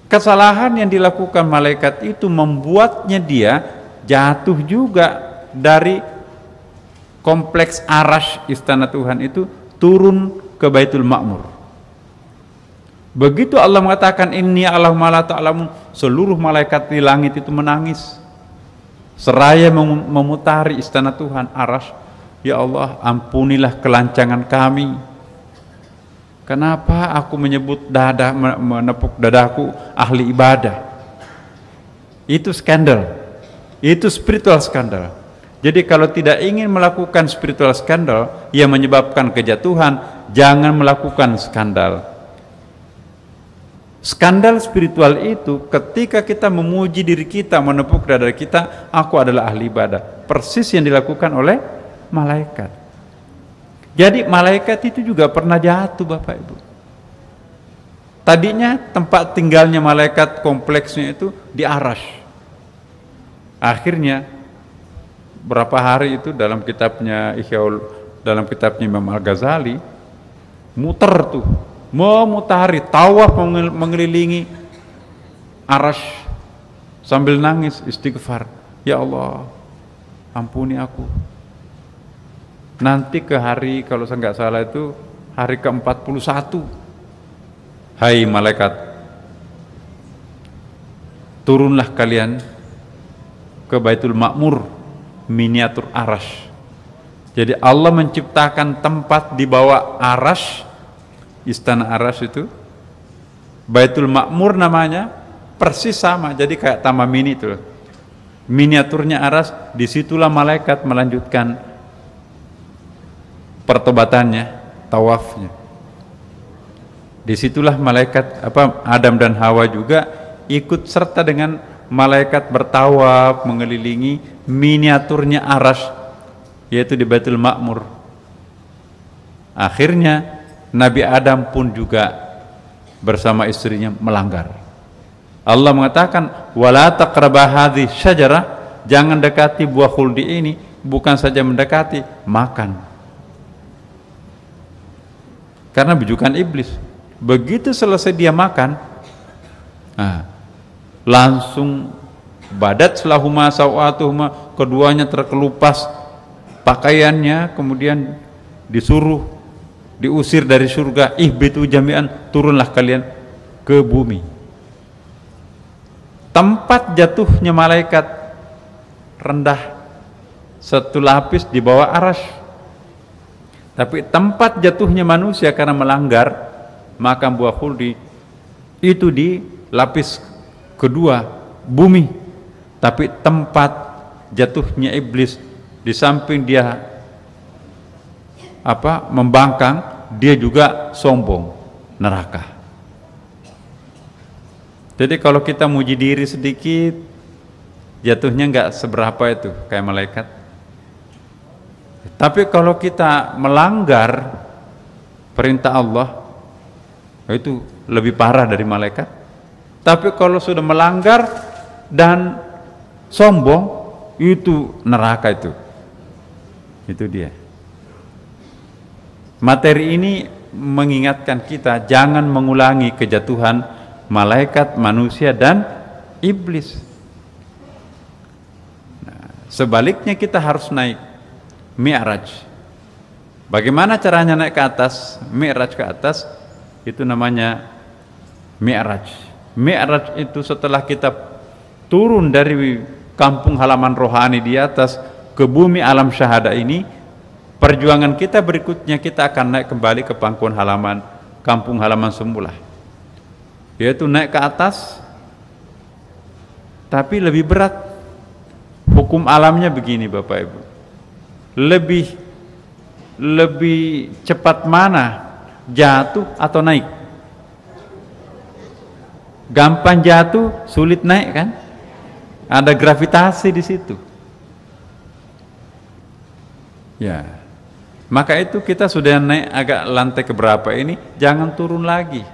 Kesalahan yang dilakukan malaikat itu membuatnya dia jatuh juga dari kompleks Arash, istana Tuhan itu, turun ke Baitul Ma'mur. Begitu Allah mengatakan inni a'lamu ma la ta'lamun, seluruh malaikat di langit itu menangis seraya memutari istana Tuhan Arash. Ya Allah, ampunilah kelancangan kami. Kenapa aku menyebut menepuk dadaku ahli ibadah? Itu skandal. Itu spiritual skandal. Jadi kalau tidak ingin melakukan spiritual skandal yang menyebabkan kejatuhan, jangan melakukan skandal. Skandal spiritual itu ketika kita memuji diri kita, menepuk dada kita, aku adalah ahli ibadah. Persis yang dilakukan oleh malaikat. Jadi malaikat itu juga pernah jatuh, Bapak Ibu. Tadinya tempat tinggalnya malaikat kompleksnya itu di Arash. Akhirnya berapa hari itu dalam kitabnya dalam kitabnya Imam Al-Ghazali, muter tuh, memutari, tawaf mengelilingi Arash sambil nangis istighfar. Ya Allah, ampuni aku. Nanti ke hari, kalau saya nggak salah itu hari ke-41. Hai malaikat, turunlah kalian ke Baitul Ma'mur, miniatur Arash. Jadi Allah menciptakan tempat di bawah Arash, istana Arash itu, Baitul Ma'mur namanya, persis sama, jadi kayak taman mini itu, miniaturnya Arash. Disitulah malaikat melanjutkan pertobatannya, tawafnya. Disitulah malaikat Adam dan Hawa juga ikut serta dengan malaikat bertawaf mengelilingi miniaturnya Arash, yaitu di Baitul Ma'mur. Akhirnya Nabi Adam pun juga bersama istrinya melanggar. Allah mengatakan, wala taqraba hadhihi syajarah, jangan dekati buah khuldi ini. Bukan saja mendekati, makan. Karena bujukan iblis. Begitu selesai dia makan, langsung badat selahuma sawatuhuma, keduanya terkelupas pakaiannya, kemudian disuruh diusir dari surga, ihbitu jami'an, turunlah kalian ke bumi. Tempat jatuhnya malaikat rendah, satu lapis di bawah Arash. Tapi tempat jatuhnya manusia karena melanggar makan buah khuldi itu di lapis kedua, bumi. Tapi tempat jatuhnya iblis, di samping dia membangkang, dia juga sombong, neraka. Jadi kalau kita muji diri sedikit, jatuhnya nggak seberapa itu kayak malaikat. Tapi kalau kita melanggar perintah Allah, itu lebih parah dari malaikat. Tapi kalau sudah melanggar dan sombong, itu neraka itu. Itu dia. Materi ini mengingatkan kita jangan mengulangi kejatuhan malaikat, manusia, dan iblis. Nah, sebaliknya kita harus naik Mi'raj. Bagaimana caranya naik ke atas? Mi'raj ke atas, itu namanya Mi'raj. Mi'raj itu setelah kita turun dari kampung halaman rohani di atas ke bumi alam syahada ini, perjuangan kita berikutnya kita akan naik kembali ke pangkuan halaman, kampung halaman semula, yaitu naik ke atas. Tapi lebih berat. Hukum alamnya begini Bapak Ibu, lebih cepat mana, jatuh atau naik? Gampang jatuh, sulit naik kan? Ada gravitasi di situ. Ya, maka itu kita sudah naik agak lantai keberapa ini, jangan turun lagi.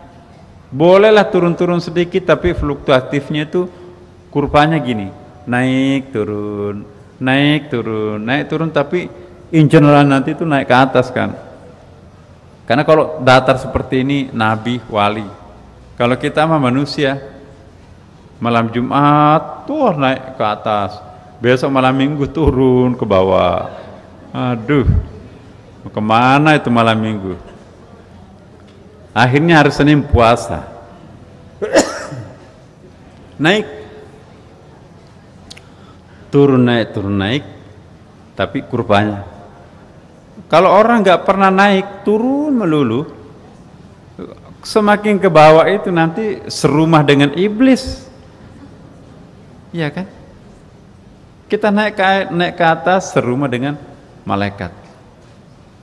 Bolehlah turun-turun sedikit, tapi fluktuatifnya itu kurvanya gini, naik turun, naik turun, naik turun, tapi in general nanti itu naik ke atas kan. Karena kalau datar seperti ini nabi, wali. Kalau kita mah manusia, malam Jumat tuh naik ke atas, besok malam Minggu turun ke bawah. Aduh, kemana itu malam Minggu? Akhirnya hari Senin puasa. Naik, turun naik, tapi kurvanya. Kalau orang nggak pernah naik, turun melulu, semakin ke bawah itu nanti serumah dengan iblis. Iya kan? Kita naik ke atas serumah dengan malaikat.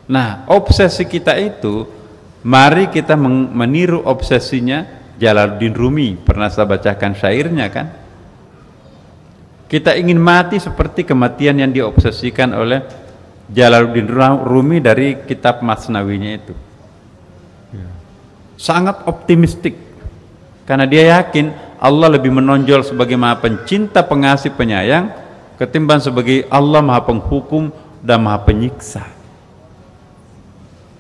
Nah, obsesi kita itu, mari kita meniru obsesinya Jalaluddin Rumi. Pernah saya bacakan syairnya kan? Kita ingin mati seperti kematian yang diobsesikan oleh Jalaluddin Rumi dari kitab Masnawinya itu. Sangat optimistik, karena dia yakin Allah lebih menonjol sebagai Maha Pencinta, Pengasih, Penyayang ketimbang sebagai Allah Maha Penghukum dan Maha Penyiksa.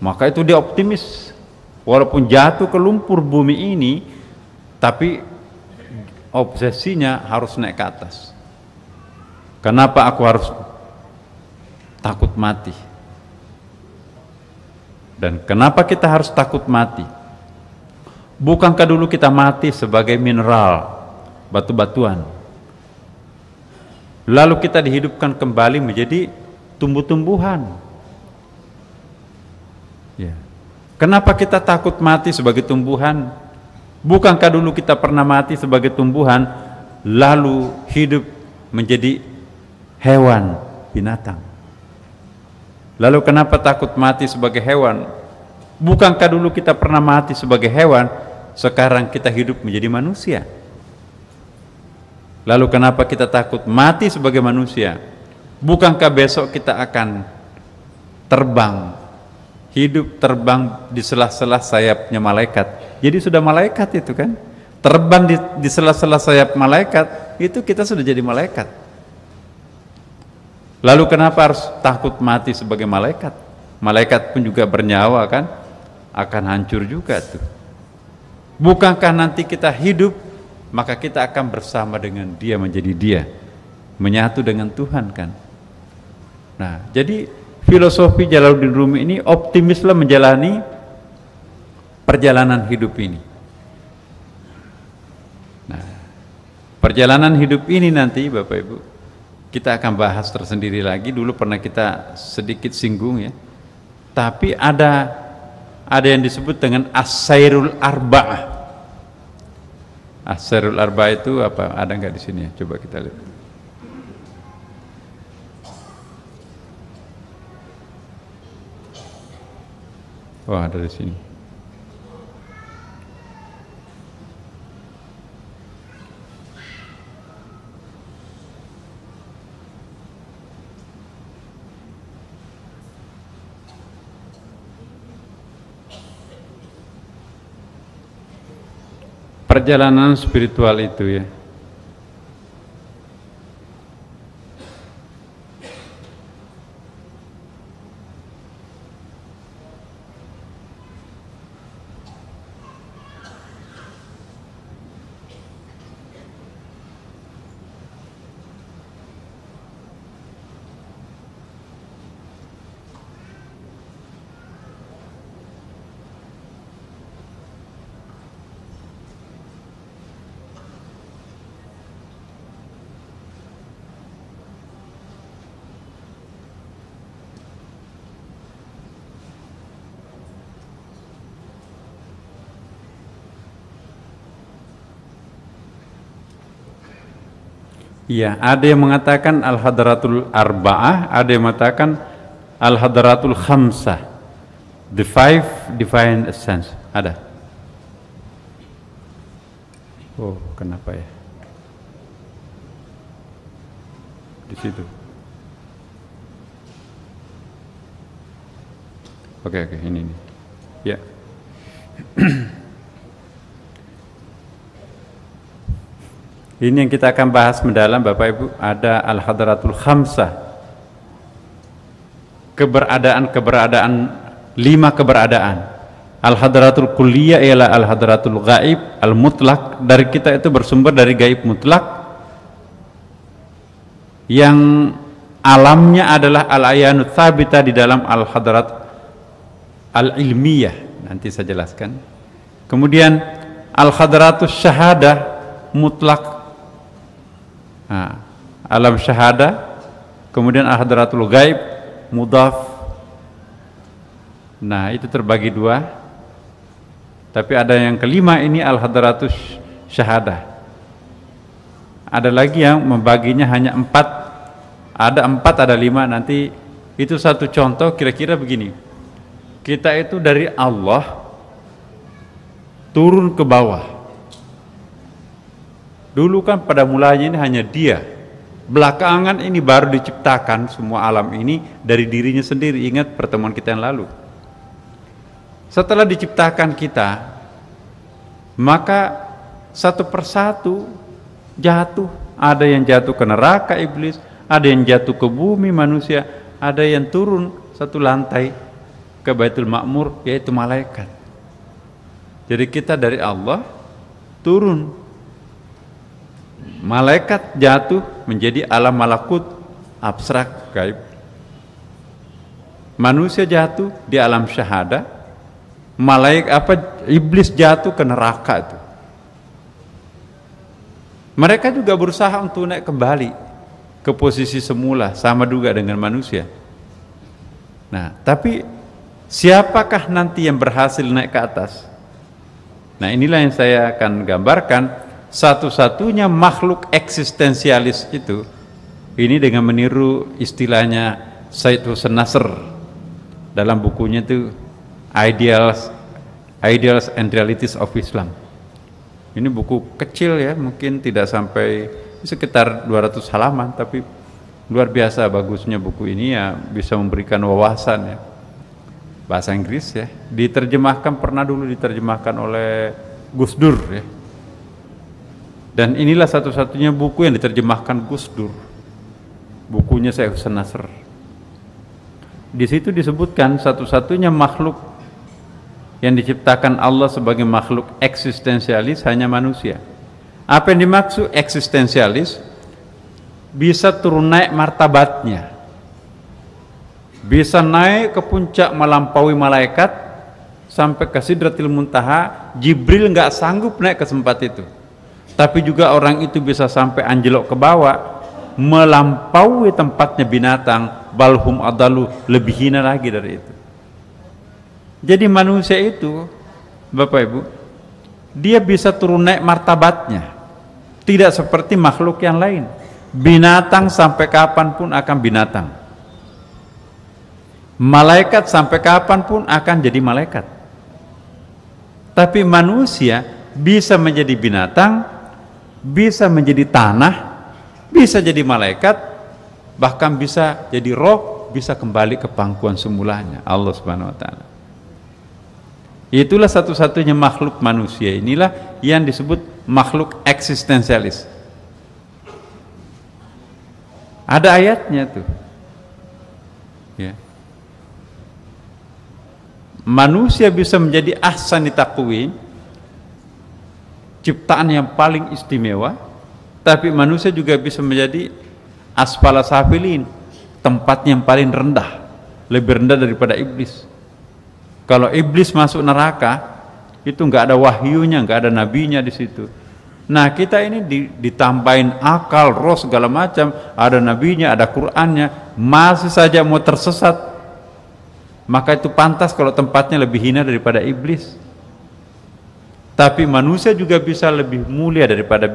Maka itu dia optimis, walaupun jatuh ke lumpur bumi ini, tapi obsesinya harus naik ke atas. Kenapa aku harus takut mati? Dan kenapa kita harus takut mati? Bukankah dulu kita mati sebagai mineral, batu-batuan. Lalu kita dihidupkan kembali menjadi tumbuh-tumbuhan. Ya. Kenapa kita takut mati sebagai tumbuhan? Bukankah dulu kita pernah mati sebagai tumbuhan, lalu hidup menjadi hewan, binatang? Lalu kenapa takut mati sebagai hewan? Bukankah dulu kita pernah mati sebagai hewan, sekarang kita hidup menjadi manusia? Lalu kenapa kita takut mati sebagai manusia? Bukankah besok kita akan terbang, hidup terbang di sela-sela sayapnya malaikat? Jadi sudah malaikat itu kan, terbang di sela-sela sayap malaikat, itu kita sudah jadi malaikat. Lalu kenapa harus takut mati sebagai malaikat? Malaikat pun juga bernyawa kan, akan hancur juga tuh. Bukankah nanti kita hidup, maka kita akan bersama dengan dia, menjadi dia, menyatu dengan Tuhan kan. Nah, jadi filosofi Jalaluddin Rumi ini optimislah menjalani perjalanan hidup ini. Nah, perjalanan hidup ini nanti Bapak Ibu, kita akan bahas tersendiri lagi. Dulu pernah kita sedikit singgung ya. Tapi ada yang disebut dengan As-Sairul Arba'ah. As-Sairul Arba'ah itu apa? Ada nggak di sini ya? Coba kita lihat. Wah, ada di sini. Perjalanan spiritual itu ya, iya, ada yang mengatakan Al-Hadratul Arba'ah, ada yang mengatakan Al-Hadratul Khamsah, the five divine essence. Ada. Oh, kenapa ya? Di situ. Oke, ini. Ya. Ini yang kita akan bahas mendalam Bapak Ibu. Ada Al-Hadratul Khamsah, keberadaan 5 keberadaan. Al-Hadratul Kulliyah ialah Al-Hadratul Gaib Al-Mutlak, dari kita itu bersumber dari gaib mutlak, yang alamnya adalah Al-Ayanut Thabita di dalam Al-Hadrat Al-Ilmiyah, nanti saya jelaskan. Kemudian Al-Hadratus Syahadah Mutlak, alam syahada. Kemudian Al-Hadratul Gaib Mudhaf. Nah, itu terbagi 2. Tapi ada yang kelima, ini Al-Hadratus Syahadah. Ada lagi yang membaginya hanya 4. Ada 4, ada 5. Nanti itu satu contoh kira-kira begini. Kita itu dari Allah turun ke bawah. Dulu kan pada mulanya ini hanya dia. Belakangan ini baru diciptakan semua alam ini dari dirinya sendiri. Ingat pertemuan kita yang lalu. Setelah diciptakan kita, maka satu persatu jatuh. Ada yang jatuh ke neraka iblis, ada yang jatuh ke bumi manusia, ada yang turun satu lantai ke Baitul Ma'mur, yaitu malaikat. Jadi kita dari Allah turun. Malaikat jatuh menjadi alam malakut abstrak gaib. Manusia jatuh di alam syahada. Iblis jatuh ke neraka itu. Mereka juga berusaha untuk naik kembali ke posisi semula, sama juga dengan manusia. Nah, tapi siapakah nanti yang berhasil naik ke atas? Nah, inilah yang saya akan gambarkan. Satu-satunya makhluk eksistensialis itu, ini dengan meniru istilahnya Said Hussein Nasr dalam bukunya itu Ideals and Realities of Islam. Ini buku kecil ya, mungkin tidak sampai sekitar 200 halaman, tapi luar biasa bagusnya buku ini ya, bisa memberikan wawasan ya. Bahasa Inggris ya, pernah dulu diterjemahkan oleh Gus Dur ya. Dan inilah satu-satunya buku yang diterjemahkan Gus Dur. Bukunya Syekh Hussein Nasr. Di situ disebutkan satu-satunya makhluk yang diciptakan Allah sebagai makhluk eksistensialis hanya manusia. Apa yang dimaksud eksistensialis? Bisa turun naik martabatnya, bisa naik ke puncak melampaui malaikat sampai ke Sidratil Muntaha. Jibril nggak sanggup naik ke tempat itu, tapi juga orang itu bisa sampai anjlok ke bawah, melampaui tempatnya binatang, balhum adalu, lebih hina lagi dari itu. Jadi manusia itu, Bapak Ibu, dia bisa turun naik martabatnya, tidak seperti makhluk yang lain. Binatang sampai kapanpun akan binatang, malaikat sampai kapanpun akan jadi malaikat. Tapi manusia bisa menjadi binatang, bisa menjadi tanah, bisa jadi malaikat, bahkan bisa jadi roh, bisa kembali ke pangkuan semulanya, Allah Subhanahu wa taala. Itulah satu-satunya makhluk manusia, inilah yang disebut makhluk eksistensialis. Ada ayatnya tuh ya. Manusia bisa menjadi ahsani taqwim, ciptaan yang paling istimewa, tapi manusia juga bisa menjadi asfala safilin, tempat yang paling rendah, lebih rendah daripada iblis. Kalau iblis masuk neraka, itu nggak ada wahyunya, nggak ada nabinya di situ. Nah, kita ini ditambahin akal, roh, segala macam, ada nabinya, ada Qur'annya, masih saja mau tersesat. Maka itu pantas kalau tempatnya lebih hina daripada iblis. Tapi manusia juga bisa lebih mulia daripada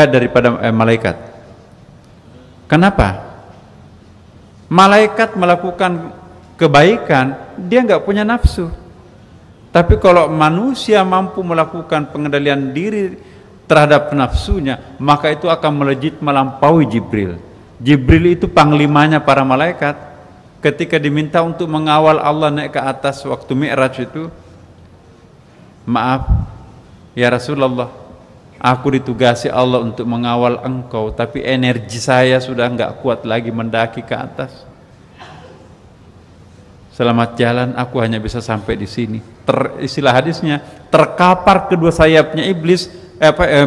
daripada malaikat. Kenapa? Malaikat melakukan kebaikan, dia nggak punya nafsu. Tapi kalau manusia mampu melakukan pengendalian diri terhadap nafsunya, maka itu akan melejit melampaui Jibril. Jibril itu panglimanya para malaikat. Ketika diminta untuk mengawal Allah naik ke atas waktu Mi'raj itu, maaf ya Rasulullah, aku ditugasi Allah untuk mengawal engkau, tapi energi saya sudah enggak kuat lagi mendaki ke atas. Selamat jalan, aku hanya bisa sampai di sini. Istilah hadisnya, terkapar kedua sayapnya iblis,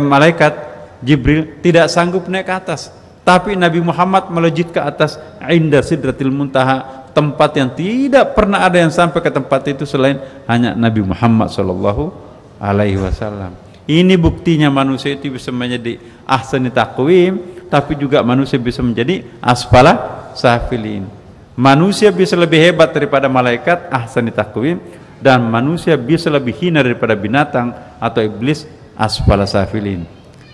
malaikat Jibril tidak sanggup naik ke atas, tapi Nabi Muhammad melejit ke atas inda Sidratil Muntaha, tempat yang tidak pernah ada yang sampai ke tempat itu selain hanya Nabi Muhammad sallallahu alaihi wasallam. Ini buktinya manusia itu bisa menjadi ahsani taqwim, tapi juga manusia bisa menjadi asfala safilin. Manusia bisa lebih hebat daripada malaikat, ahsani taqwim, dan manusia bisa lebih hina daripada binatang atau iblis, asfala safilin.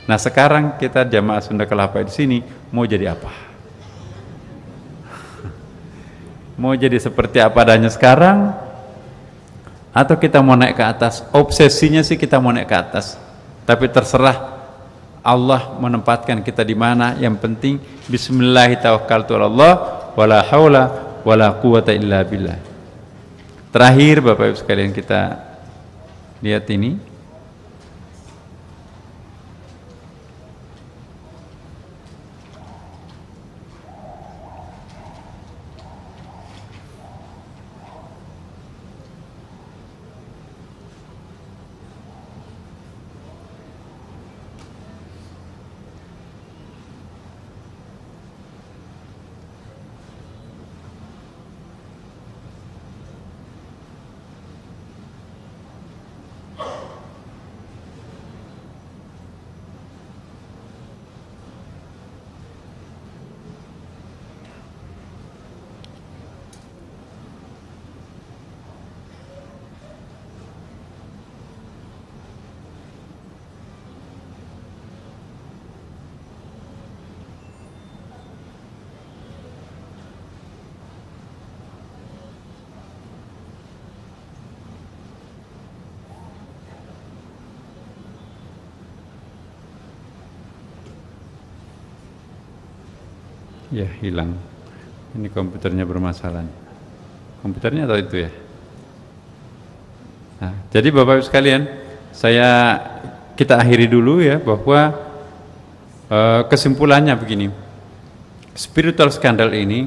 Nah, sekarang kita jamaah Sunda Kelapa di sini mau jadi apa? Mau jadi seperti apa adanya sekarang, atau kita mau naik ke atas? Obsesinya sih kita mau naik ke atas, tapi terserah Allah menempatkan kita di mana. Yang penting bismillahirrahmanirrahim, wala haula wala quwata illa billah. Terakhir Bapak Ibu sekalian, kita lihat ini. Ya, hilang. Ini komputernya bermasalah. Komputernya atau itu ya? Nah, jadi Bapak Ibu sekalian, kita akhiri dulu ya, bahwa kesimpulannya begini. Spiritual skandal ini,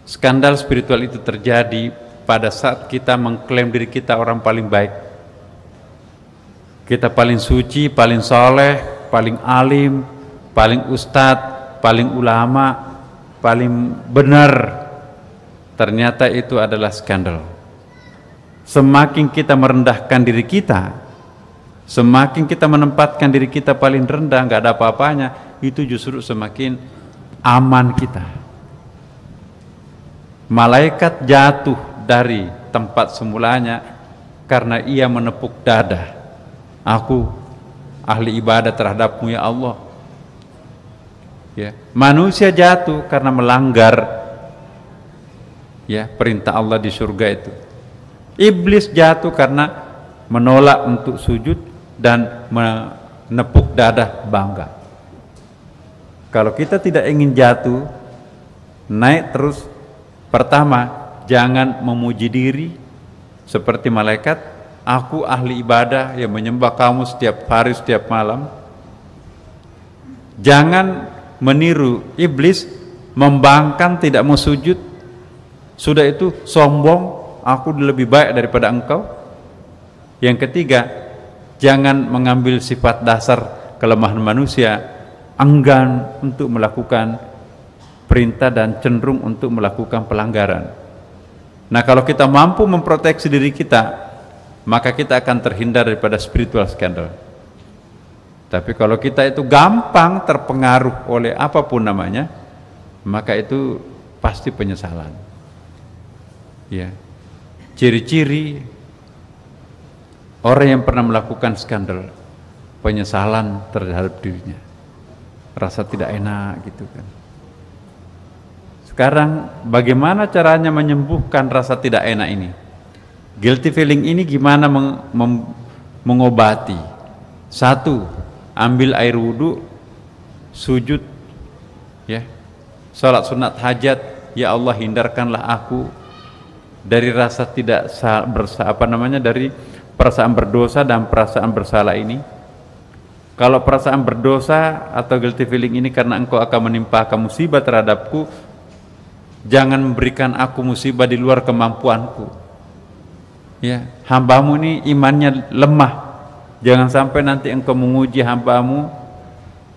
skandal spiritual itu terjadi pada saat kita mengklaim diri kita orang paling baik. Kita paling suci, paling soleh, paling alim, paling ustadz, paling ulama, paling benar. Ternyata itu adalah skandal. Semakin kita merendahkan diri kita, semakin kita menempatkan diri kita paling rendah, nggak ada apa-apanya, itu justru semakin aman kita. Malaikat jatuh dari tempat semulanya karena ia menepuk dada. Aku ahli ibadah terhadapmu ya Allah. Ya, manusia jatuh karena melanggar ya perintah Allah di surga itu. Iblis jatuh karena menolak untuk sujud dan menepuk dada bangga. Kalau kita tidak ingin jatuh, naik terus. Pertama, jangan memuji diri seperti malaikat. Aku ahli ibadah yang menyembah kamu setiap hari, setiap malam. Jangan meniru iblis, membangkang, tidak mau sujud. Sudah itu sombong, aku lebih baik daripada engkau. Yang ketiga, jangan mengambil sifat dasar kelemahan manusia, enggan untuk melakukan perintah dan cenderung untuk melakukan pelanggaran. Nah, kalau kita mampu memproteksi diri kita, maka kita akan terhindar daripada spiritual scandal. Tapi kalau kita itu gampang terpengaruh oleh apapun namanya, maka itu pasti penyesalan. Ya. Ciri-ciri orang yang pernah melakukan skandal, penyesalan terhadap dirinya, rasa tidak enak gitu kan. Sekarang bagaimana caranya menyembuhkan rasa tidak enak ini? Guilty feeling ini gimana mengobati? Satu, ambil air wudhu, sujud, ya, salat sunat hajat. Ya Allah, hindarkanlah aku dari rasa tidak dari perasaan berdosa dan perasaan bersalah ini. Kalau perasaan berdosa atau guilty feeling ini karena engkau akan menimpakan musibah terhadapku, jangan memberikan aku musibah di luar kemampuanku. Ya, hambamu ini imannya lemah. Jangan sampai nanti engkau menguji hambamu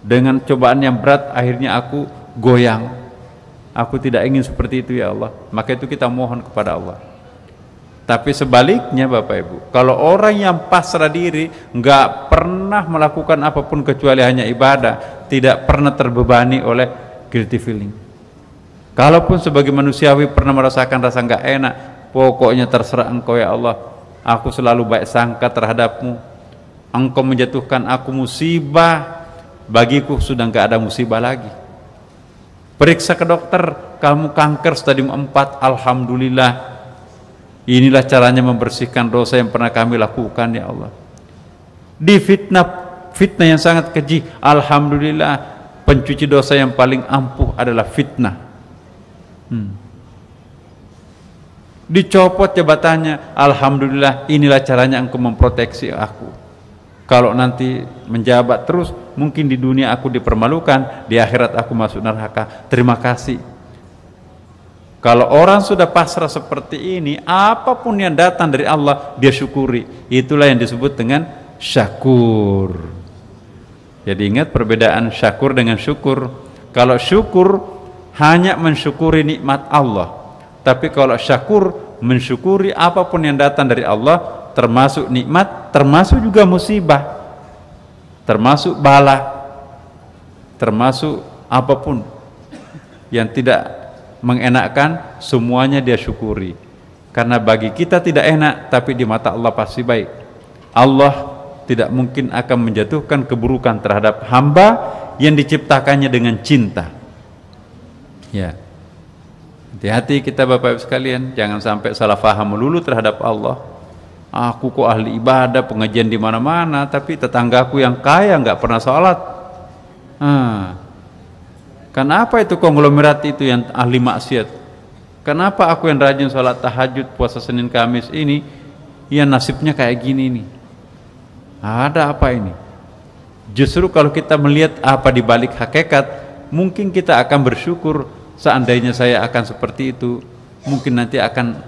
dengan cobaan yang berat, akhirnya aku goyang. Aku tidak ingin seperti itu ya Allah. Maka itu kita mohon kepada Allah. Tapi sebaliknya Bapak Ibu, kalau orang yang pasrah diri, nggak pernah melakukan apapun kecuali hanya ibadah, tidak pernah terbebani oleh guilty feeling. Kalaupun sebagai manusiawi pernah merasakan rasa nggak enak, pokoknya terserah engkau ya Allah, aku selalu baik sangka terhadapmu. Engkau menjatuhkan aku musibah, bagiku sudah nggak ada musibah lagi. Periksa ke dokter, kamu kanker stadium 4, alhamdulillah. Inilah caranya membersihkan dosa yang pernah kami lakukan ya Allah. Di fitnah yang sangat keji, alhamdulillah, pencuci dosa yang paling ampuh adalah fitnah. Dicopot jabatannya, alhamdulillah, inilah caranya engkau memproteksi aku. Kalau nanti menjabat terus, mungkin di dunia aku dipermalukan, di akhirat aku masuk neraka. Terima kasih. Kalau orang sudah pasrah seperti ini, apapun yang datang dari Allah, dia syukuri. Itulah yang disebut dengan syakur. Jadi ingat perbedaan syakur dengan syukur. Kalau syukur hanya mensyukuri nikmat Allah, tapi kalau syakur mensyukuri apapun yang datang dari Allah, termasuk nikmat, termasuk juga musibah, termasuk bala, termasuk apapun yang tidak mengenakkan, semuanya dia syukuri. Karena bagi kita tidak enak, tapi di mata Allah pasti baik. Allah tidak mungkin akan menjatuhkan keburukan terhadap hamba yang diciptakannya dengan cinta. Ya, hati-hati kita Bapak Ibu sekalian, jangan sampai salah faham melulu terhadap Allah. Aku kok ahli ibadah, pengajian di mana-mana, tapi tetanggaku yang kaya nggak pernah sholat. Kenapa itu konglomerat itu yang ahli maksiat? Kenapa aku yang rajin sholat tahajud, puasa Senin Kamis ini, ya nasibnya kayak gini nih? Ada apa ini? Justru kalau kita melihat apa di balik hakikat, mungkin kita akan bersyukur. Seandainya saya akan seperti itu, mungkin nanti akan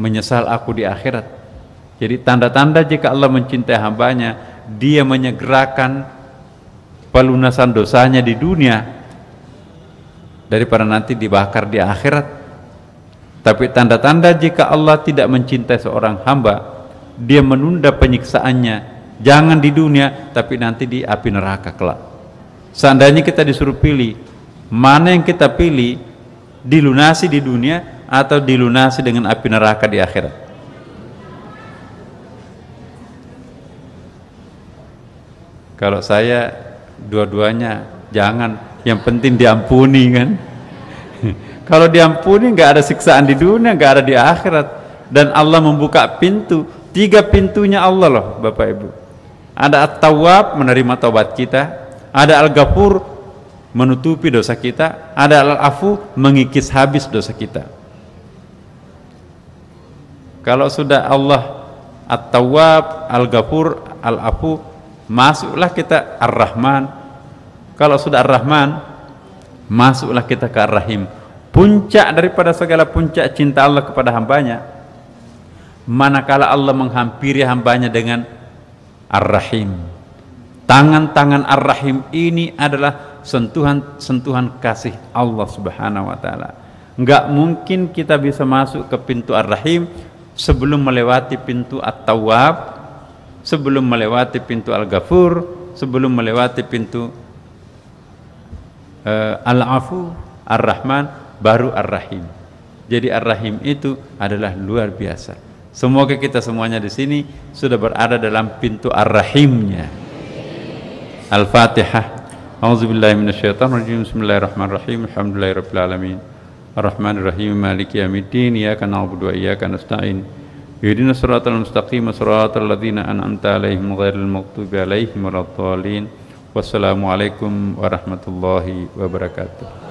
menyesal aku di akhirat. Jadi tanda-tanda jika Allah mencintai hambanya, dia menyegerakan pelunasan dosanya di dunia daripada nanti dibakar di akhirat. Tapi tanda-tanda jika Allah tidak mencintai seorang hamba, dia menunda penyiksaannya, jangan di dunia tapi nanti di api neraka kelak. Seandainya kita disuruh pilih, mana yang kita pilih, dilunasi di dunia atau dilunasi dengan api neraka di akhirat? Kalau saya dua-duanya jangan, yang penting diampuni kan. Kalau diampuni nggak ada siksaan di dunia, nggak ada di akhirat. Dan Allah membuka pintu, 3 pintunya Allah loh Bapak Ibu. Ada At-Tawwab menerima taubat kita, ada Al-Ghafur menutupi dosa kita, ada Al-Afu mengikis habis dosa kita. Kalau sudah Allah At-Tawwab, Al-Ghafur, Al-Afu, masuklah kita Ar-Rahman. Kalau sudah Ar-Rahman, masuklah kita ke Ar-Rahim. Puncak daripada segala puncak cinta Allah kepada hambanya, manakala Allah menghampiri hambanya dengan Ar-Rahim. Tangan-tangan Ar-Rahim ini adalah sentuhan kasih Allah Subhanahu wa taala. Enggak mungkin kita bisa masuk ke pintu Ar-Rahim sebelum melewati pintu At-Tawwab, sebelum melewati pintu Al-Ghafur, sebelum melewati pintu Al-Afu, Ar-Rahman, baru Ar-Rahim. Jadi Ar-Rahim itu adalah luar biasa. Semoga kita semuanya di sini sudah berada dalam pintu Ar-Rahimnya. Al-Fatihah. A'udzubillahi minasyaitonirrajim. Bismillahirrahmanirrahim. Alhamdulillahirabbil alamin. Arrahmanirrahim. Maliki yaumiddin. Iyyaka na'budu wa iyyaka nasta'in. Ihdinas siratal mustaqim, siratal ladzina an'amta 'alaihim ghairil maghdubi 'alaihim waladdallin. Wassalamualaikum warahmatullahi wabarakatuh.